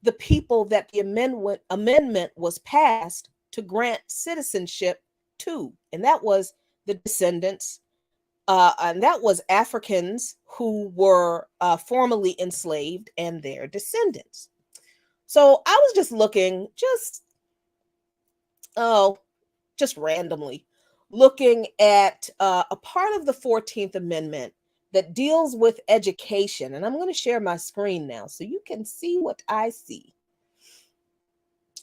the people that the amendment was passed to grant citizenship to. And that was the descendants, and that was Africans who were formerly enslaved and their descendants. So I was just looking, just randomly, looking at a part of the 14th Amendment that deals with education. And I'm going to share my screen now so you can see what I see.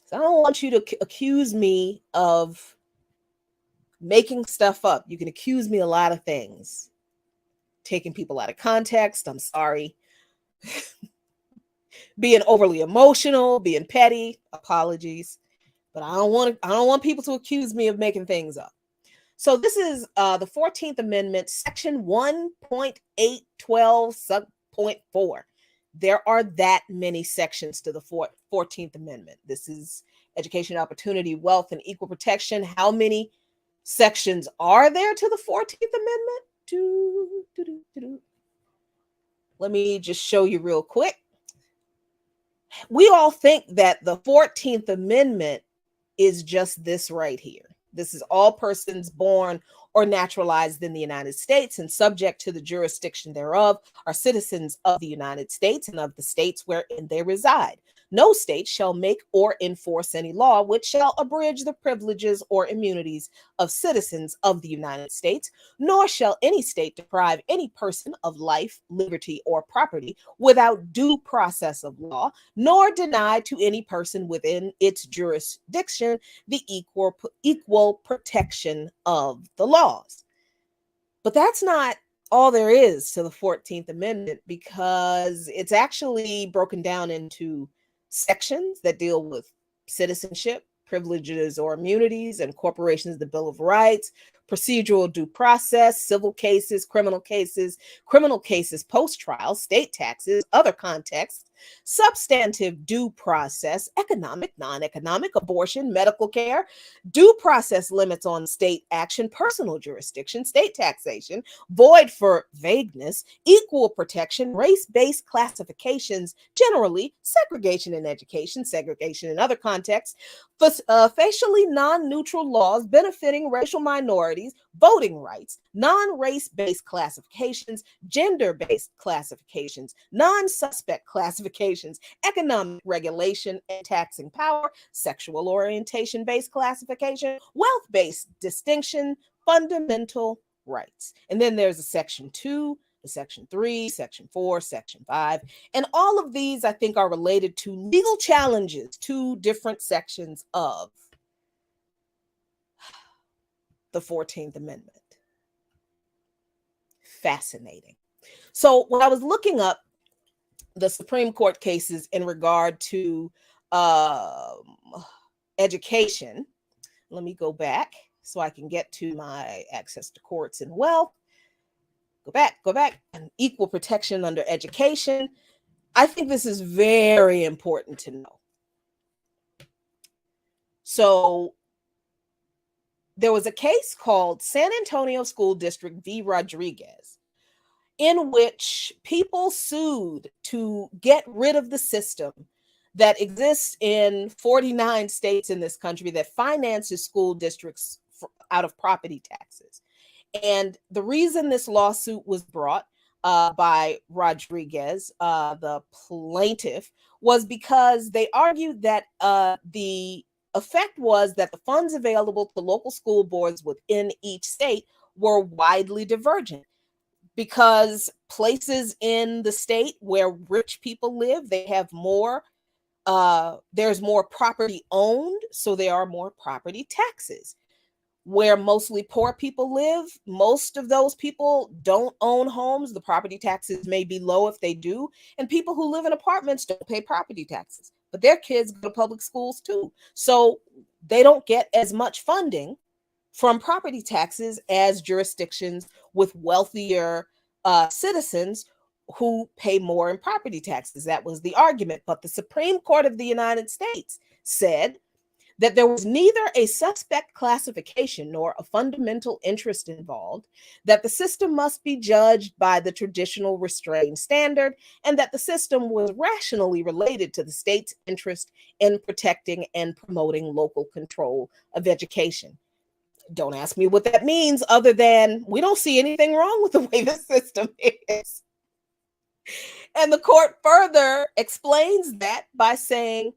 So I don't want you to accuse me of making stuff up. You can accuse me a lot of things. Taking people out of context, I'm sorry. Being overly emotional, being petty, apologies. But I don't want people to accuse me of making things up. So this is the 14th Amendment, section 1.812, sub point 4. There are that many sections to the 14th Amendment. This is education, opportunity, wealth, and equal protection. How many sections are there to the 14th Amendment? Let me just show you real quick. We all think that the 14th Amendment is just this right here. This is all persons born or naturalized in the United States and subject to the jurisdiction thereof are citizens of the United States and of the states wherein they reside. No state shall make or enforce any law which shall abridge the privileges or immunities of citizens of the United States, nor shall any state deprive any person of life, liberty, or property without due process of law, nor deny to any person within its jurisdiction the equal protection of the laws. But that's not all there is to the 14th Amendment, because it's actually broken down into sections that deal with citizenship, privileges or immunities, and corporations, the Bill of Rights, procedural due process, civil cases, criminal cases post-trial, state taxes, other contexts, substantive due process, economic, non-economic, abortion, medical care, due process limits on state action, personal jurisdiction, state taxation, void for vagueness, equal protection, race-based classifications, generally, segregation in education, segregation in other contexts, facially non-neutral laws benefiting racial minorities, voting rights, non-race-based classifications, gender-based classifications, non-suspect classifications, economic regulation and taxing power, sexual orientation-based classification, wealth-based distinction, fundamental rights. And then there's a section 2, a section 3, section 4, section 5. And all of these, I think, are related to legal challenges to different sections of the 14th Amendment. Fascinating. So when I was looking up the Supreme Court cases in regard to education, let me go back so I can get to my access to courts and wealth. Go back, and equal protection under education. I think this is very important to know. So there was a case called San Antonio School District v. Rodriguez, in which people sued to get rid of the system that exists in 49 states in this country that finances school districts out of property taxes. And the reason this lawsuit was brought by Rodriguez, the plaintiff, was because they argued that the effect was that the funds available to local school boards within each state were widely divergent, because places in the state where rich people live, they have more, there's more property owned, so there are more property taxes. Where mostly poor people live, most of those people don't own homes. The property taxes may be low if they do. And people who live in apartments don't pay property taxes, but their kids go to public schools too. So they don't get as much funding from property taxes as jurisdictions with wealthier citizens who pay more in property taxes. That was the argument. But the Supreme Court of the United States said that there was neither a suspect classification nor a fundamental interest involved, that the system must be judged by the traditional restrained standard, and that the system was rationally related to the state's interest in protecting and promoting local control of education. Don't ask me what that means, other than we don't see anything wrong with the way the system is. And the court further explains that by saying,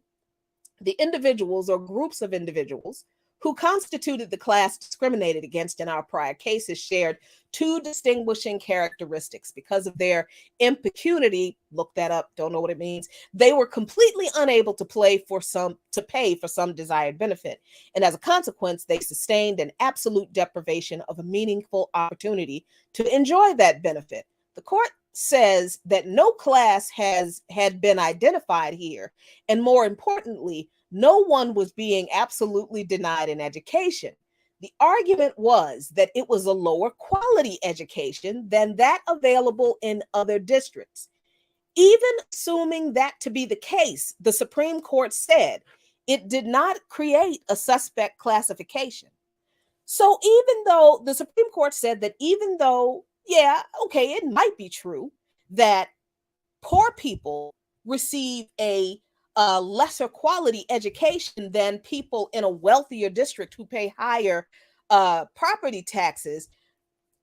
the individuals or groups of individuals who constituted the class discriminated against in our prior cases shared two distinguishing characteristics. Because of their impecunity, look that up, don't know what it means, they were completely unable to pay for some desired benefit. And as a consequence, they sustained an absolute deprivation of a meaningful opportunity to enjoy that benefit. The court says that no class had been identified here, and more importantly, no one was being absolutely denied an education. The argument was that it was a lower quality education than that available in other districts. Even assuming that to be the case, the Supreme Court said it did not create a suspect classification. So even though the Supreme Court said that, even though, yeah, okay, it might be true that poor people receive a lesser quality education than people in a wealthier district who pay higher property taxes,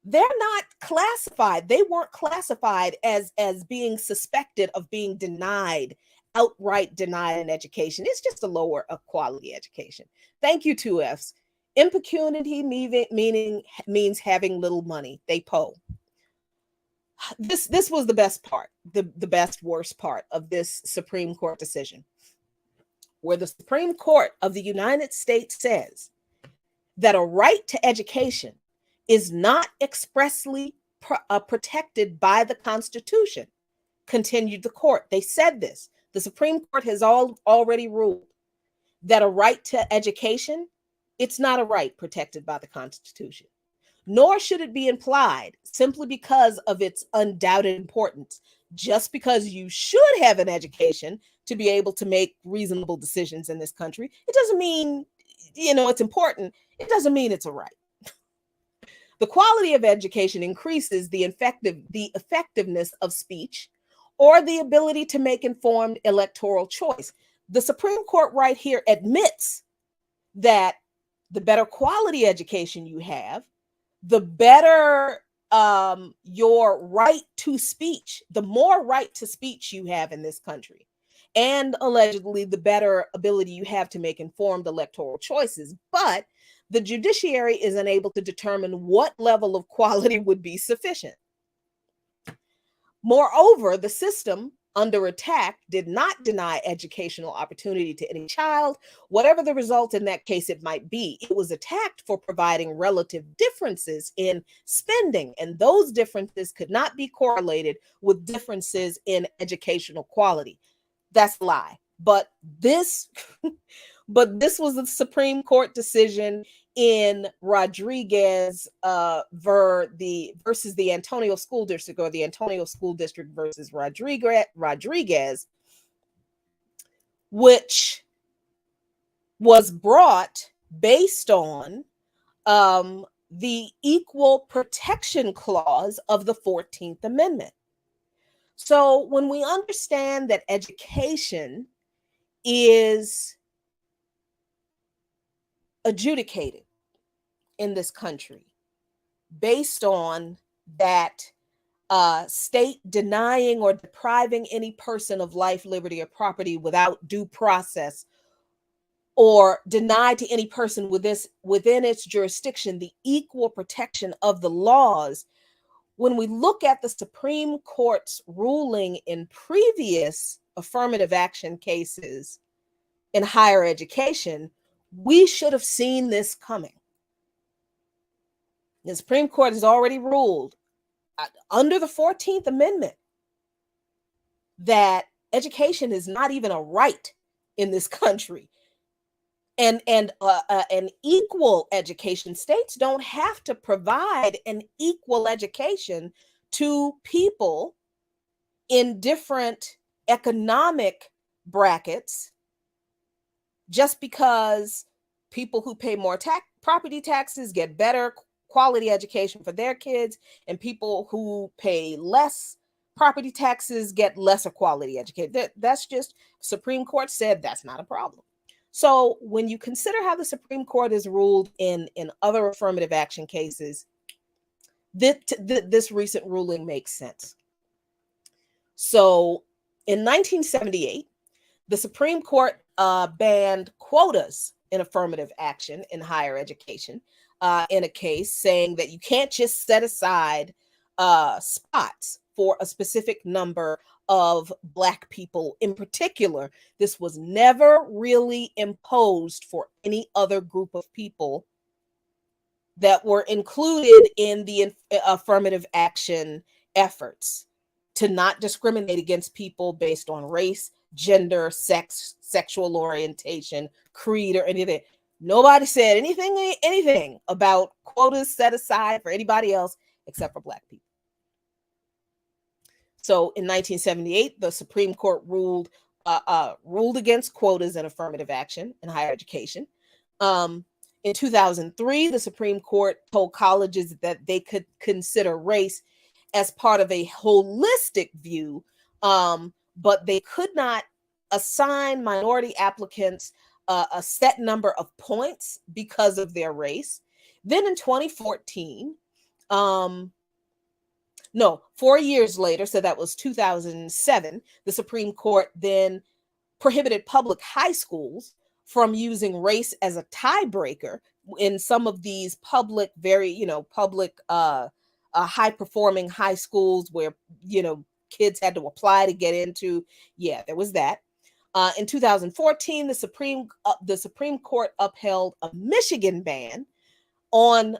they're not classified. They weren't classified as being suspected of being outright denied an education. It's just a lower quality education. Thank you, 2Fs. Impecunity means having little money. They po. This was the best part, the worst part of this Supreme Court decision, where the Supreme Court of the United States says that a right to education is not expressly protected by the Constitution, continued the court. They said this. The Supreme Court has already ruled that a right to education, it's not a right protected by the Constitution, nor should it be implied simply because of its undoubted importance. Just because you should have an education to be able to make reasonable decisions in this country, it doesn't mean, it's important. It doesn't mean it's a right. The quality of education increases the effectiveness of speech or the ability to make informed electoral choice. The Supreme Court right here admits that the better quality education you have, the better your right to speech, the more right to speech you have in this country, and allegedly the better ability you have to make informed electoral choices. But the judiciary is unable to determine what level of quality would be sufficient. Moreover, the system under attack did not deny educational opportunity to any child, whatever the result in that case it might be. It was attacked for providing relative differences in spending, and those differences could not be correlated with differences in educational quality. That's a lie. But this was the Supreme Court decision in Rodriguez versus the Antonio School District, or the Antonio School District versus Rodriguez, which was brought based on the Equal Protection Clause of the 14th Amendment. So when we understand that education is adjudicated in this country based on that state denying or depriving any person of life, liberty, or property without due process, or denied to any person within its jurisdiction the equal protection of the laws. When we look at the Supreme Court's ruling in previous affirmative action cases in higher education, we should have seen this coming. The Supreme Court has already ruled under the 14th Amendment that education is not even a right in this country. And an equal education, states don't have to provide an equal education to people in different economic brackets just because people who pay more property taxes get better quality education for their kids, and people who pay less property taxes get lesser quality education. That's just, Supreme Court said that's not a problem. So when you consider how the Supreme Court has ruled in other affirmative action cases, this recent ruling makes sense. So in 1978, the Supreme Court banned quotas in affirmative action in higher education in a case saying that you can't just set aside spots for a specific number of Black people in particular. This was never really imposed for any other group of people that were included in the affirmative action efforts to not discriminate against people based on race, gender, sex, sexual orientation, creed, or anything. Nobody said anything about quotas set aside for anybody else except for Black people. So in 1978, the Supreme Court ruled against quotas in affirmative action in higher education. In 2003, the Supreme Court told colleges that they could consider race as part of a holistic view, but they could not assign minority applicants a set number of points because of their race. Then in 2014, 4 years later, so that was 2007, the Supreme Court then prohibited public high schools from using race as a tiebreaker in some of these public, high-performing high schools where, kids had to apply to get into. Yeah, there was that. In 2014, the Supreme Court upheld a Michigan ban on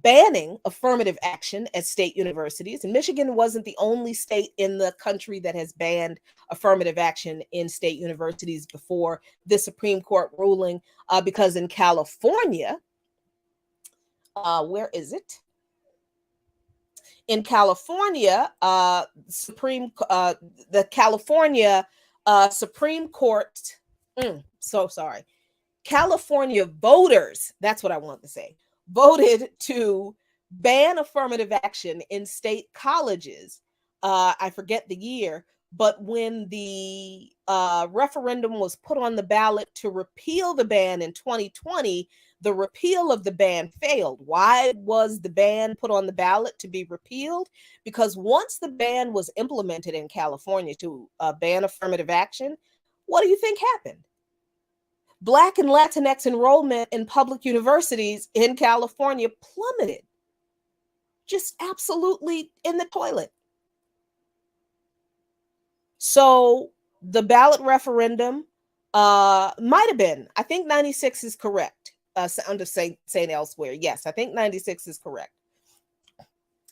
banning affirmative action at state universities. And Michigan wasn't the only state in the country that has banned affirmative action in state universities before this Supreme Court ruling, because in California, where is it? In California, the California Supreme Court, so sorry, California voters, that's what I want to say, voted to ban affirmative action in state colleges. I forget the year, but when the referendum was put on the ballot to repeal the ban in 2020, the repeal of the ban failed. Why was the ban put on the ballot to be repealed? Because once the ban was implemented in California to ban affirmative action, what do you think happened? Black and Latinx enrollment in public universities in California plummeted, just absolutely in the toilet. So the ballot referendum might have been, I think 96 is correct. Under saying elsewhere, yes, I think 96 is correct.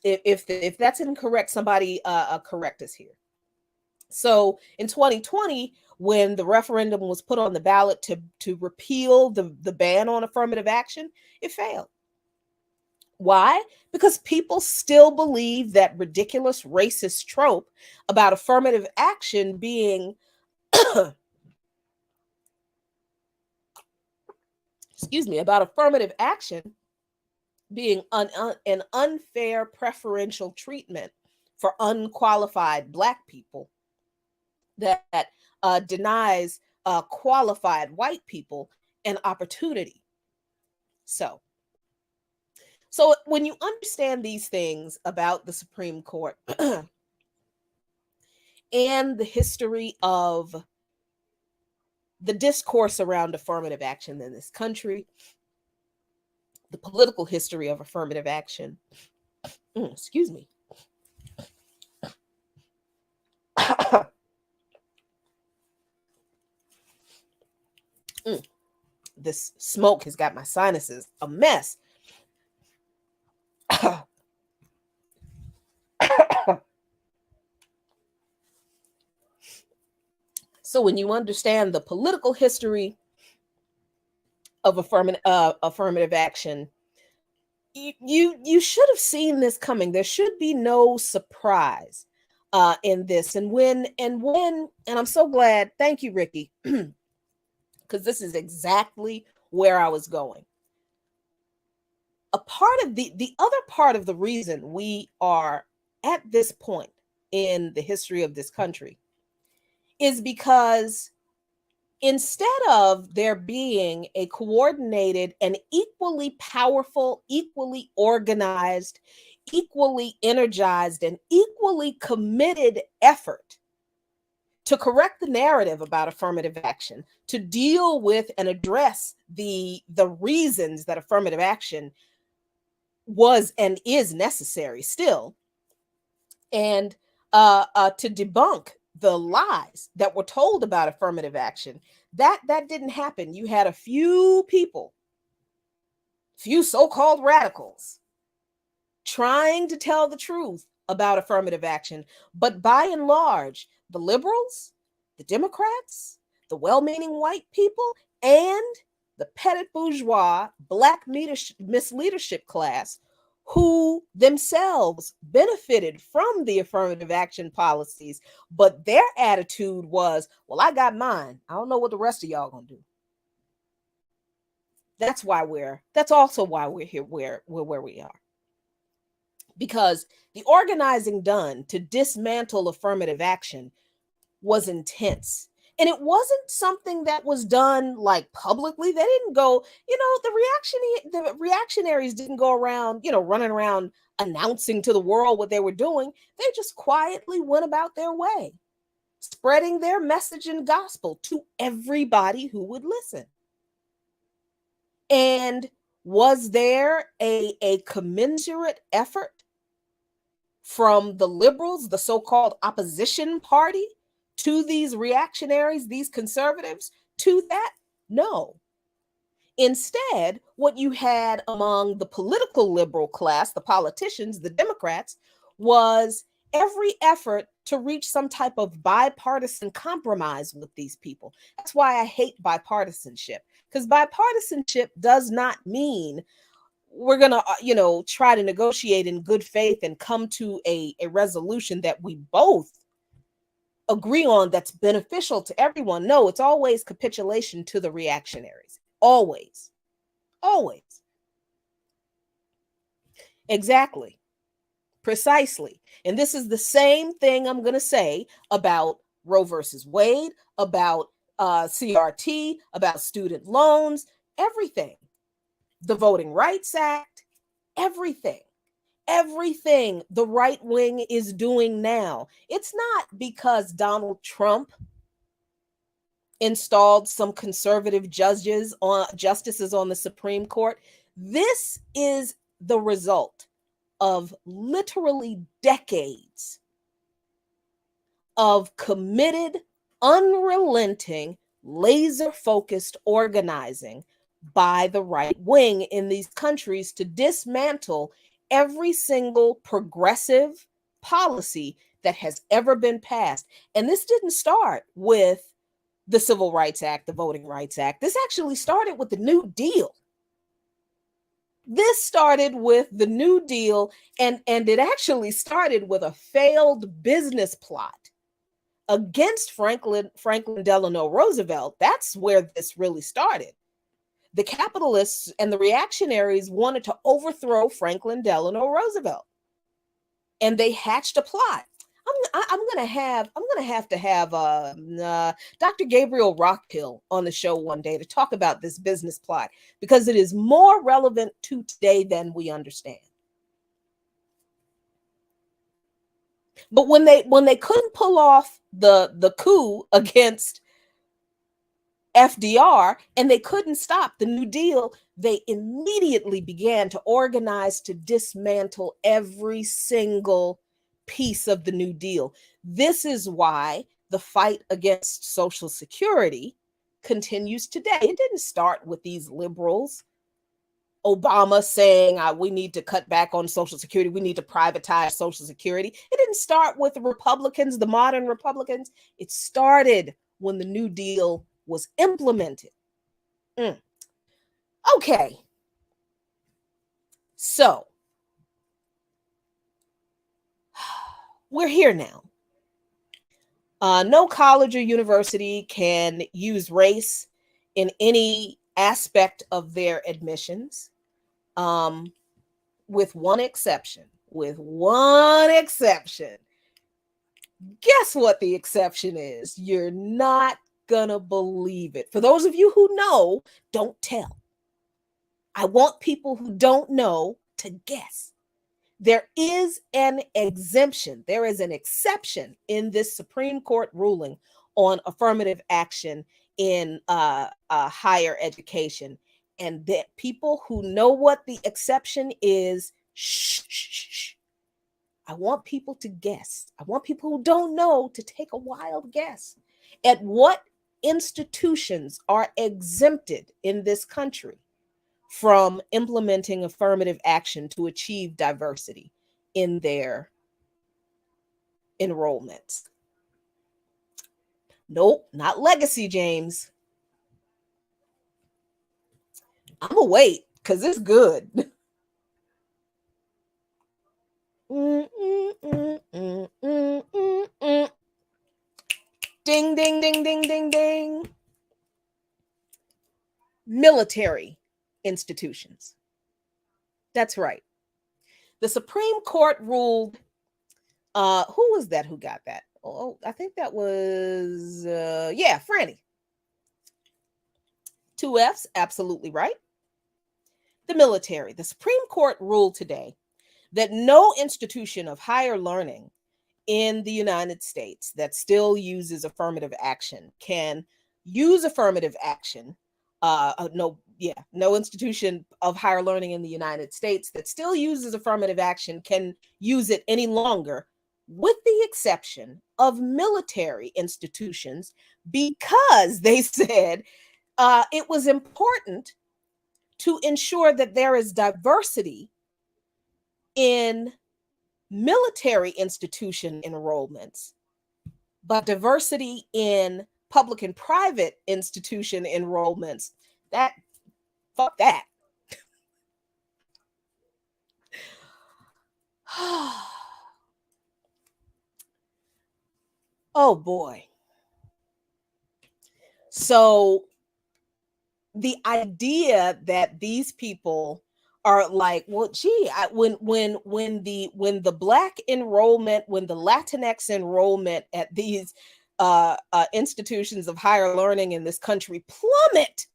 If that's incorrect, somebody correct us here. So in 2020, when the referendum was put on the ballot to repeal the ban on affirmative action, it failed. Why? Because people still believe that ridiculous racist trope about affirmative action being about affirmative action being an unfair preferential treatment for unqualified Black people that denies qualified white people an opportunity. So when you understand these things about the Supreme Court and the history of the discourse around affirmative action in this country, the political history of affirmative action, excuse me. This smoke has got my sinuses a mess. So when you understand the political history of affirmative action, you should have seen this coming. There should be no surprise in this. And I'm so glad. Thank you, Ricky, because this is exactly where I was going. A part of the other part of the reason we are at this point in the history of this country is because instead of there being a coordinated and equally powerful, equally organized, equally energized, and equally committed effort to correct the narrative about affirmative action, to deal with and address the reasons that affirmative action was and is necessary still, and to debunk the lies that were told about affirmative action, that didn't happen. You had a few people, few so-called radicals, trying to tell the truth about affirmative action. But by and large, the liberals, the Democrats, the well-meaning white people, and the petit bourgeois Black misleadership class, who themselves benefited from the affirmative action policies, but their attitude was, well, I got mine. I don't know what the rest of y'all gonna do. That's also why we're here where we are. Because the organizing done to dismantle affirmative action was intense. And it wasn't something that was done like publicly. They didn't go, the reactionaries didn't go around, running around announcing to the world what they were doing. They just quietly went about their way, spreading their message and gospel to everybody who would listen. And was there a commensurate effort from the liberals, the so-called opposition party, to these reactionaries, these conservatives, to that? No. Instead, what you had among the political liberal class, the politicians, the Democrats, was every effort to reach some type of bipartisan compromise with these people. That's why I hate bipartisanship, because bipartisanship does not mean we're going to, try to negotiate in good faith and come to a resolution that we both agree on that's beneficial to everyone. No, it's always capitulation to the reactionaries. Always. Always. Exactly. Precisely. And this is the same thing I'm going to say about Roe versus Wade, about CRT, about student loans, everything. The Voting Rights Act, everything. Everything the right wing is doing now. It's not because Donald Trump installed some conservative justices on the Supreme Court. This is the result of literally decades of committed, unrelenting, laser-focused organizing by the right wing in these countries to dismantle every single progressive policy that has ever been passed. And this didn't start with the Civil Rights Act, the Voting Rights Act. This actually started with the New Deal. This started with the New Deal, and it actually started with a failed business plot against Franklin Delano Roosevelt. That's where this really started. The capitalists and the reactionaries wanted to overthrow Franklin Delano Roosevelt, and they hatched a plot. I'm gonna have to have Dr. Gabriel Rockhill on the show one day to talk about this business plot, because it is more relevant to today than we understand. But when they couldn't pull off the coup against FDR and they couldn't stop the New Deal, they immediately began to organize to dismantle every single piece of the New Deal. This is why the fight against Social Security continues today. It didn't start with these liberals, Obama saying we need to cut back on Social Security, we need to privatize Social Security. It didn't start with the Republicans, the modern Republicans. It started when the New Deal was implemented. Okay. So we're here now. No college or university can use race in any aspect of their admissions, with one exception. With one exception. Guess what the exception is? You're not gonna believe it. For those of you who know, don't tell. I want people who don't know to guess. There is an exemption. There is an exception in this Supreme Court ruling on affirmative action in higher education. And that people who know what the exception is, shh. I want people to guess. I want people who don't know to take a wild guess at what institutions are exempted in this country from implementing affirmative action to achieve diversity in their enrollments. Nope, not legacy, James. I'm gonna wait because it's good. Ding, ding, ding, ding, ding, ding. Military institutions. That's right. The Supreme Court ruled, who was that who got that? Oh, I think that was, Franny. 2 F's, absolutely right. The military. The Supreme Court ruled today that no institution of higher learning in the United States that still uses affirmative action can use affirmative action. No institution of higher learning in the United States that still uses affirmative action can use it any longer, with the exception of military institutions, because they said it was important to ensure that there is diversity in military institution enrollments, but diversity in public and private institution enrollments, that, fuck that. Oh boy. So the idea that these people are like, well, gee, when the Black enrollment, when the Latinx enrollment at these institutions of higher learning in this country plummet,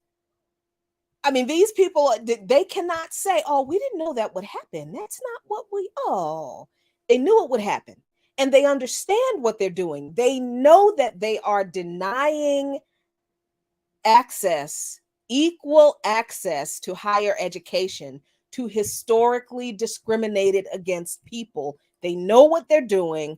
I mean, these people, they cannot say, oh, we didn't know that would happen. That's not what they knew it would happen. And they understand what they're doing. They know that they are denying access, equal access to higher education to historically discriminated against people. They know what they're doing.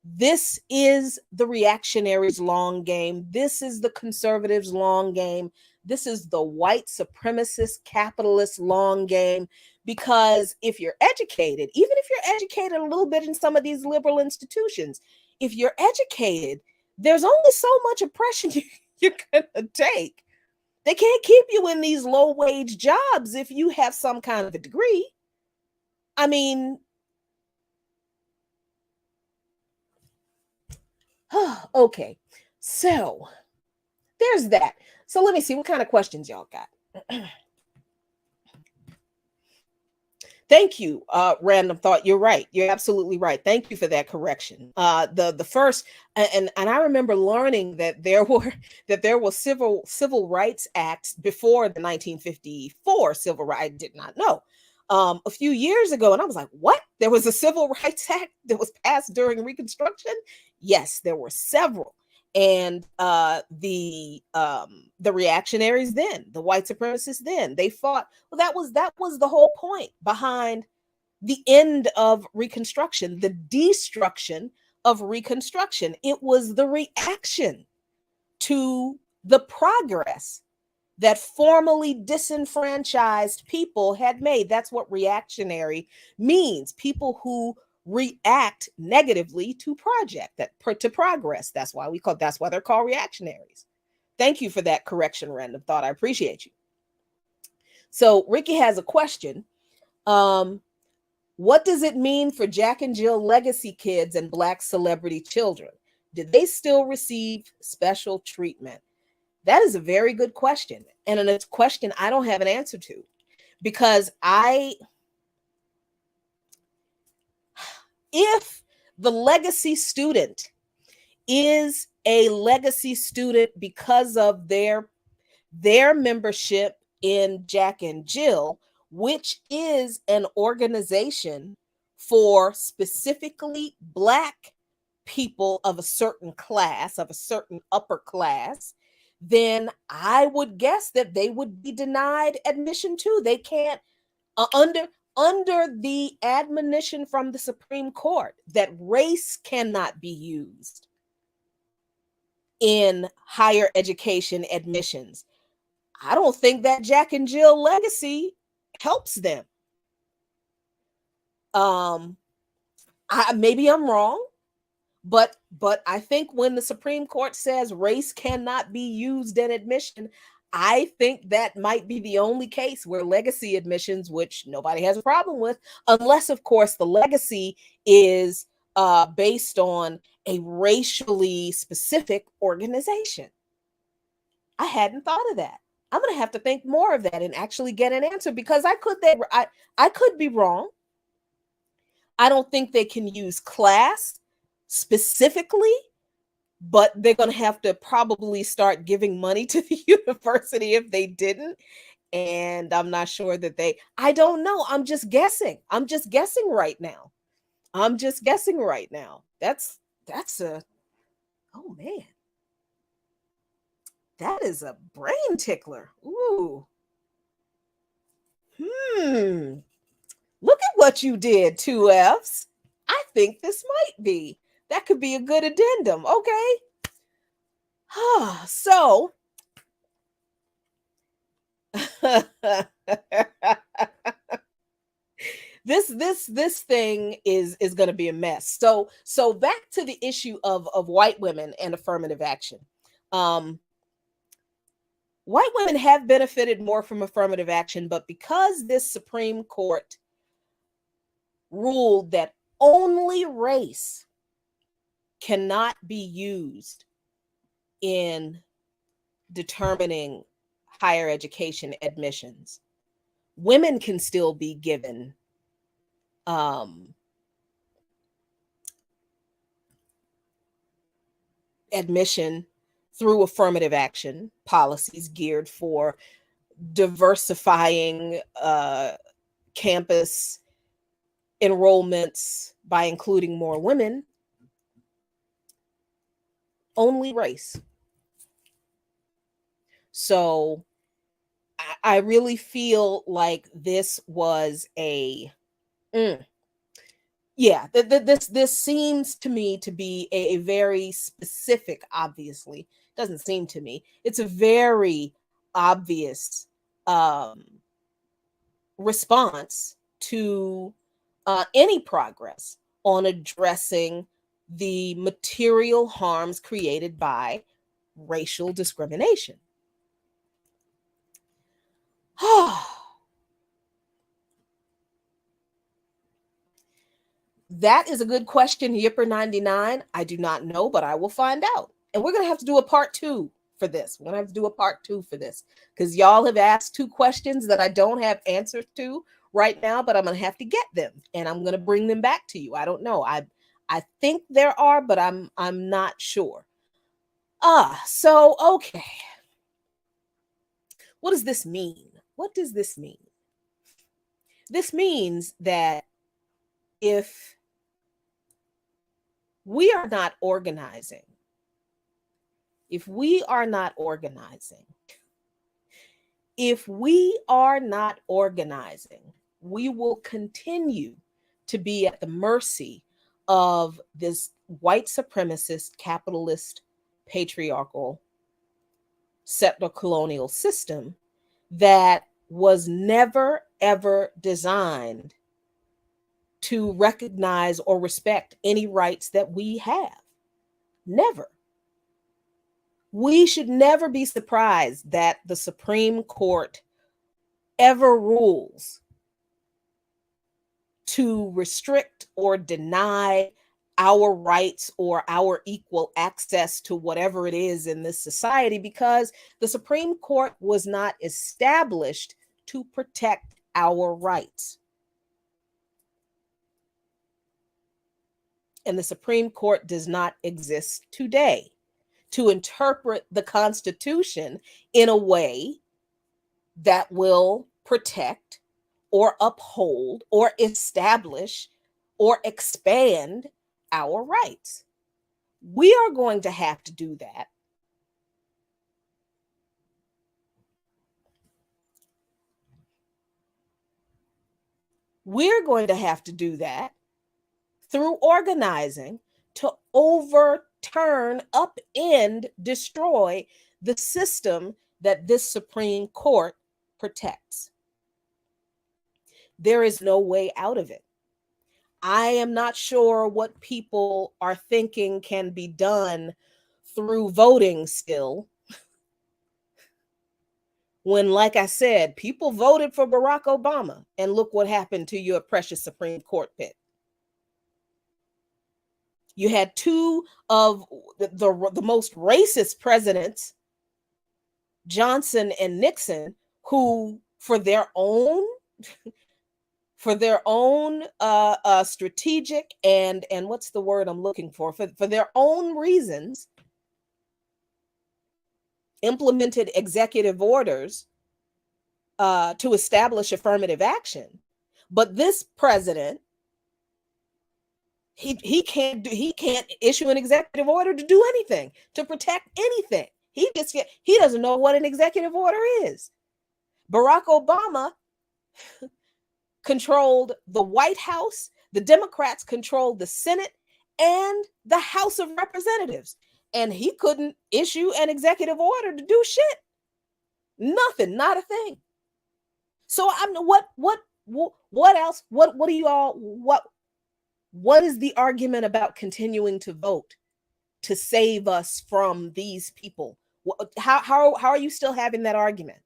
This is the reactionaries' long game. This is the conservatives' long game. This is the white supremacist capitalist long game. Because if you're educated, even if you're educated a little bit in some of these liberal institutions, if you're educated, there's only so much oppression you're going to take. They can't keep you in these low-wage jobs if you have some kind of a degree. I mean, okay, so there's that. So let me see what kind of questions y'all got. Thank you, Random Thought. You're right. You're absolutely right. Thank you for that correction. The first, and I remember learning that there were civil rights acts before the 1954 civil rights. I did not know. A few years ago, and I was like, what? There was a civil rights act that was passed during Reconstruction? Yes, there were several. And the reactionaries then, the white supremacists then, they fought. Well, that was the whole point behind the end of Reconstruction, the destruction of Reconstruction. It was the reaction to the progress that formerly disenfranchised people had made. That's what reactionary means. People who react negatively to progress. That's why they're called reactionaries. Thank you for that correction, Random Thought. I appreciate you. So Ricky has a question. What does it mean for Jack and Jill legacy kids and Black celebrity children? Did they still receive special treatment? That is a very good question. And it's a question I don't have an answer to, because if the legacy student is a legacy student because of their membership in Jack and Jill, which is an organization for specifically Black people of a certain class, of a certain upper class, then I would guess that they would be denied admission too. They can't, under the admonition from the Supreme Court that race cannot be used in higher education admissions, I don't think that Jack and Jill legacy helps them. Maybe I'm wrong, but I think when the Supreme Court says race cannot be used in admission, I think that might be the only case where legacy admissions, which nobody has a problem with, unless, of course, the legacy is based on a racially specific organization. I hadn't thought of that. I'm going to have to think more of that and actually get an answer, because I could be wrong. I don't think they can use class specifically, but they're going to have to probably start giving money to the university if they didn't. And I'm not sure that I don't know. I'm just guessing right now. That's oh man. That is a brain tickler. Ooh. Look at what you did, 2 Fs. I think this that could be a good addendum. Okay. So this thing is going to be a mess. So back to the issue of white women and affirmative action. White women have benefited more from affirmative action, but because this Supreme Court ruled that only race cannot be used in determining higher education admissions, women can still be given admission through affirmative action policies geared for diversifying campus enrollments by including more women. Only race. So I really feel like this was a this seems to me to be a very specific, obviously doesn't seem to me, it's a very obvious response to any progress on addressing the material harms created by racial discrimination. That is a good question, Yipper99. I do not know, but I will find out. And we're going to have to do a part 2 for this. We're going to have to do a part 2 for this because y'all have asked 2 questions that I don't have answers to right now, but I'm going to have to get them and I'm going to bring them back to you. I don't know. I think there are, but I'm not sure. So okay. What does this mean? What does this mean? This means that if we are not organizing, if we are not organizing, we will continue to be at the mercy of this white supremacist, capitalist, patriarchal, settler colonial system that was never, ever designed to recognize or respect any rights that we have. Never. We should never be surprised that the Supreme Court ever rules to restrict or deny our rights or our equal access to whatever it is in this society, because the Supreme Court was not established to protect our rights. And the Supreme Court does not exist today to interpret the Constitution in a way that will protect or uphold or establish or expand our rights. We are going to have to do that. We're going to have to do that through organizing to overturn, upend, destroy the system that this Supreme Court protects. There is no way out of it. I am not sure what people are thinking can be done through voting still. When, like I said, people voted for Barack Obama, and look what happened to your precious Supreme Court pit. You had 2 of the most racist presidents, Johnson and Nixon, who for their own strategic and what's the word I'm looking for their own reasons, implemented executive orders to establish affirmative action. But this president, he can't issue an executive order to do anything, to protect anything. He doesn't know what an executive order is. Barack Obama controlled the White House. The Democrats controlled the Senate and the House of Representatives. And he couldn't issue an executive order to do shit. Nothing, not a thing. So what What else? What do you all what is the argument about continuing to vote to save us from these people? How are you still having that argument?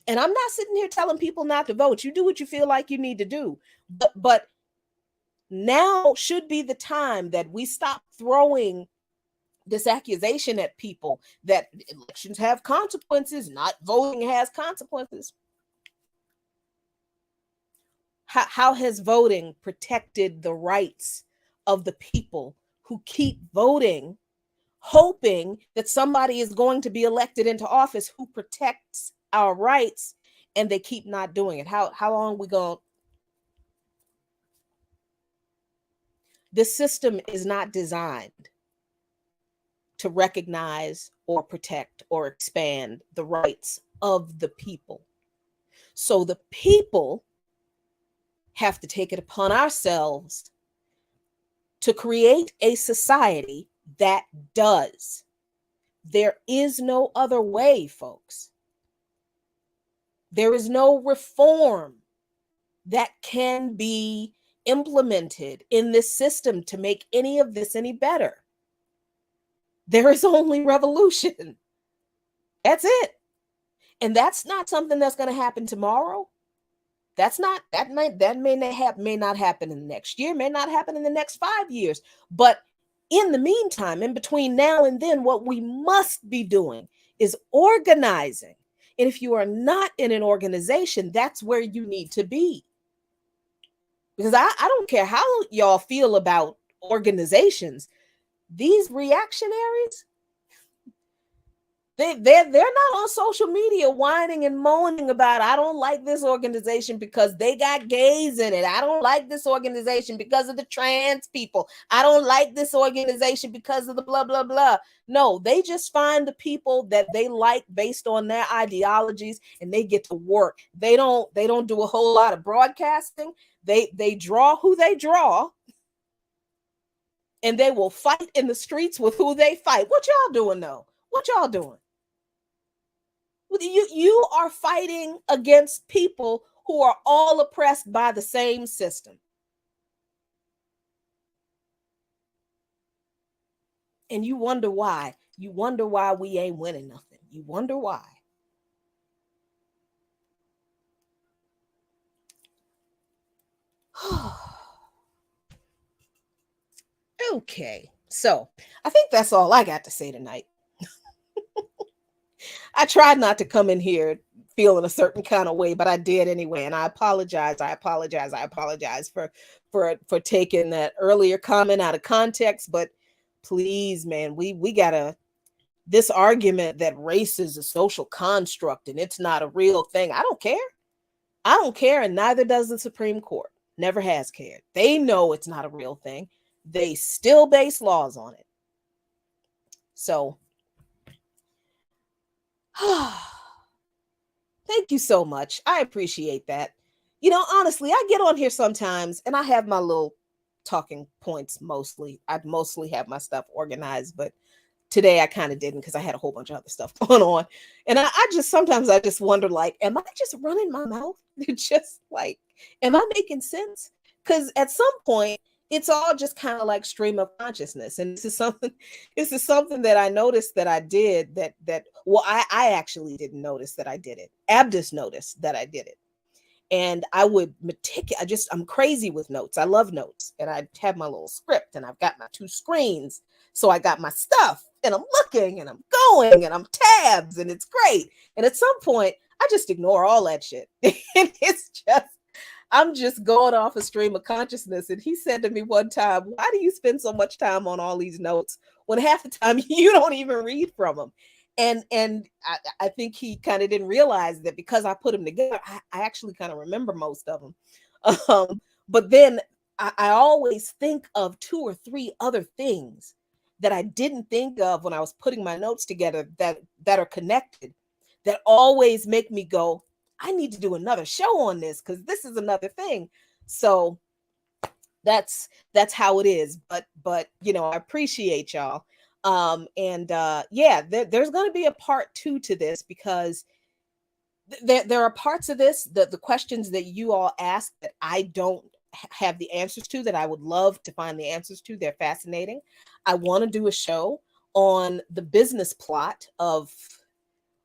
And I'm not sitting here telling people not to vote. You do what you feel like you need to do. But now should be the time that we stop throwing this accusation at people that elections have consequences, not voting has consequences. How has voting protected the rights of the people who keep voting, hoping that somebody is going to be elected into office who protects our rights, and they keep not doing it? How long we go? This system is not designed to recognize or protect or expand the rights of the people. So the people have to take it upon ourselves to create a society that does. There is no other way, folks. There is no reform that can be implemented in this system to make any of this any better. There is only revolution. That's it. And that's not something that's going to happen tomorrow. That may not happen in the next year, may not happen in the next 5 years. But in the meantime, in between now and then, what we must be doing is organizing. And if you are not in an organization, that's where you need to be. Because I don't care how y'all feel about organizations. These reactionaries, they're not on social media whining and moaning about, I don't like this organization because they got gays in it. I don't like this organization because of the trans people. I don't like this organization because of the blah, blah, blah. No, they just find the people that they like based on their ideologies, and they get to work. They don't do a whole lot of broadcasting. They draw who they draw, and they will fight in the streets with who they fight. What y'all doing though? What y'all doing? You are fighting against people who are all oppressed by the same system. And you wonder why. You wonder why we ain't winning nothing. You wonder why. Okay, so I think that's all I got to say tonight. I tried not to come in here feeling a certain kind of way, but I did anyway. And I apologize for taking that earlier comment out of context. But please, man, we gotta, this argument that race is a social construct and it's not a real thing. I don't care, and neither does the Supreme Court. Never has cared. They know it's not a real thing. They still base laws on it. So thank you so much. I appreciate that. You know, honestly, I get on here sometimes and I have my little talking points mostly. I mostly have my stuff organized, but today I kind of didn't because I had a whole bunch of other stuff going on. And I just sometimes I just wonder, like, am I just running my mouth? Just like, am I making sense? Because at some point, it's all just kind of like stream of consciousness. And this is something that I noticed that I did well, I actually didn't notice that I did it. Abdus noticed that I did it. And I would I'm crazy with notes. I love notes. And I have my little script and I've got my 2 screens. So I got my stuff and I'm looking and I'm going and I'm tabs and it's great. And at some point, I just ignore all that shit. And it's just, I'm just going off a stream of consciousness. And he said to me one time, why do you spend so much time on all these notes when half the time you don't even read from them? And I think he kind of didn't realize that because I put them together, I actually kind of remember most of them. But then I always think of 2 or 3 other things that I didn't think of when I was putting my notes together that are connected, that always make me go, I need to do another show on this because this is another thing. So that's how it is. But you know, I appreciate y'all. Yeah, there's going to be a part 2 to this because there are parts of this, the questions that you all ask that I don't have the answers to, that I would love to find the answers to. They're fascinating. I want to do a show on the business plot of,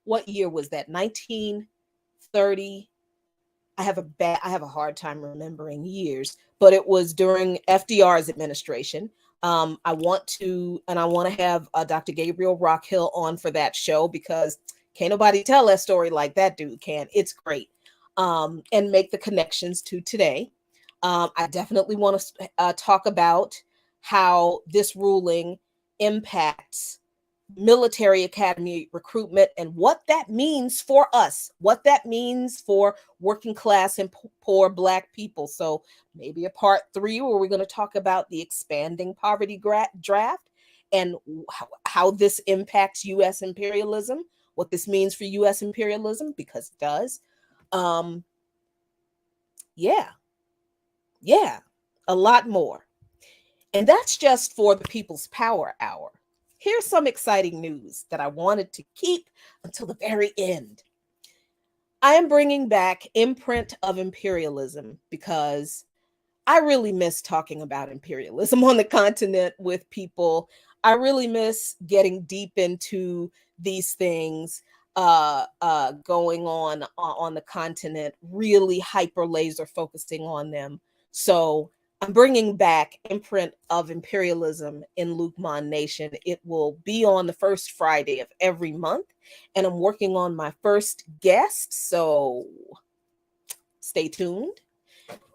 what year was that? 1930. I have a hard time remembering years, but it was during FDR's administration. I want to have Dr. Gabriel Rockhill on for that show, because can't nobody tell that story like that dude can. It's great. And make the connections to today. I definitely want to talk about how this ruling impacts military academy recruitment and what that means for us, what that means for working class and poor Black people. So maybe a part 3 where we're going to talk about the expanding poverty draft and how this impacts U.S. imperialism, what this means for U.S. imperialism, because it does. Yeah, a lot more. And that's just for the People's Power Hour. Here's some exciting news that I wanted to keep until the very end. I am bringing back Imprint of Imperialism because I really miss talking about imperialism on the continent with people. I really miss getting deep into these things going on the continent, really hyper laser focusing on them. So I'm bringing back Imprint of Imperialism in Lukman Nation. It will be on the first Friday of every month, and I'm working on my first guest, so stay tuned.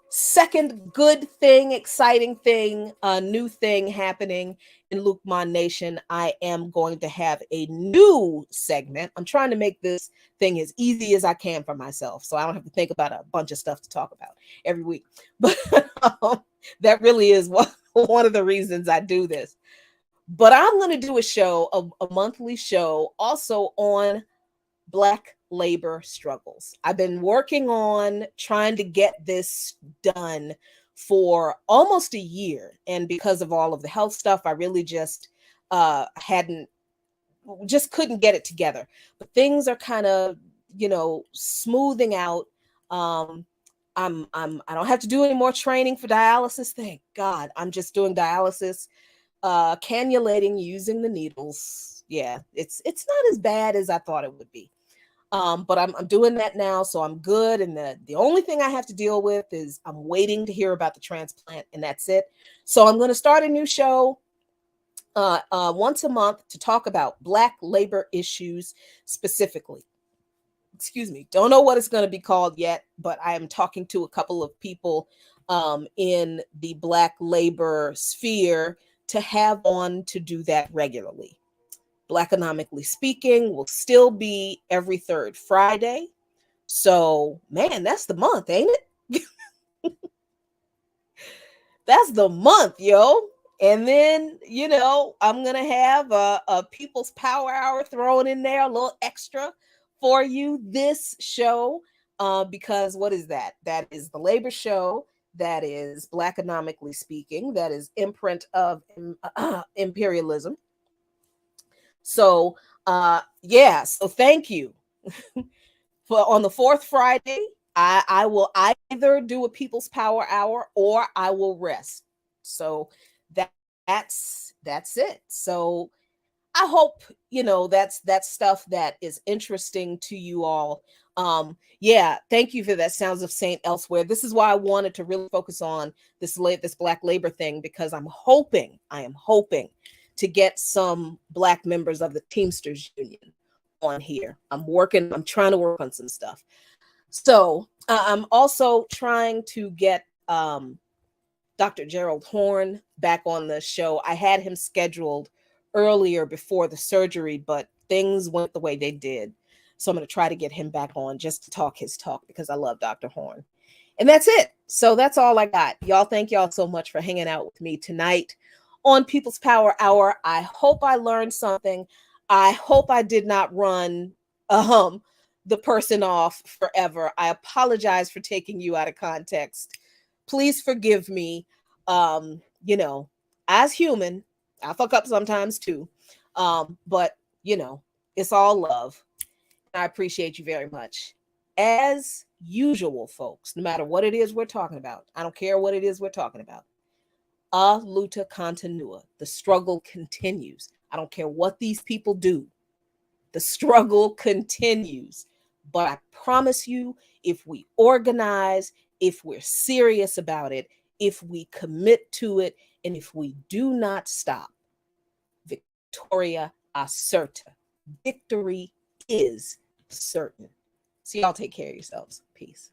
Second good thing, exciting thing, new thing happening in Lukman Nation. I am going to have a new segment. I'm trying to make this thing as easy as I can for myself, so I don't have to think about a bunch of stuff to talk about every week. But that really is one of the reasons I do this. But I'm going to do a show, a monthly show, also on Black labor struggles. I've been working on trying to get this done for almost a year. And because of all of the health stuff, I really just couldn't get it together. But things are kind of, smoothing out. I don't have to do any more training for dialysis. Thank God. I'm just doing dialysis, cannulating using the needles. Yeah, it's not as bad as I thought it would be. But I'm doing that now, so I'm good. And the only thing I have to deal with is I'm waiting to hear about the transplant, and that's it. So I'm going to start a new show once a month to talk about Black labor issues specifically. Excuse me. Don't know what it's going to be called yet, but I am talking to a couple of people in the Black labor sphere to have on to do that regularly. Blackonomically Speaking will still be every third Friday. So, man, that's the month, ain't it? That's the month, yo. And then, I'm going to have a People's Power Hour thrown in there, a little extra for you this show. Because what is that? That is the labor show. That is Blackonomically Speaking. That is Imprint of Imperialism. So, so thank you. For on the fourth Friday, I will either do a People's Power Hour or I will rest. So that's it. So I hope, that's stuff that is interesting to you all. Thank you for that, Sounds of Saint Elsewhere. This is why I wanted to really focus on this Black labor thing, because I am hoping to get some Black members of the Teamsters Union on here. I'm trying to work on some stuff. So I'm also trying to get Dr. Gerald Horn back on the show. I had him scheduled earlier before the surgery, but things went the way they did. So I'm going to try to get him back on just to talk his talk, because I love Dr. Horn. And that's it. So that's all I got. Y'all, thank y'all so much for hanging out with me tonight on People's Power Hour. I hope I learned something. I hope I did not run the person off forever. I apologize for taking you out of context. Please forgive me. As human, I fuck up sometimes too. But it's all love. I appreciate you very much. as usual, folks, no matter what it is we're talking about, I don't care what it is we're talking about. A luta continua. The struggle continues. I don't care what these people do. The struggle continues. But I promise you, if we organize, if we're serious about it, if we commit to it, and if we do not stop, Victoria asserta. Victory is certain. So y'all take care of yourselves. Peace.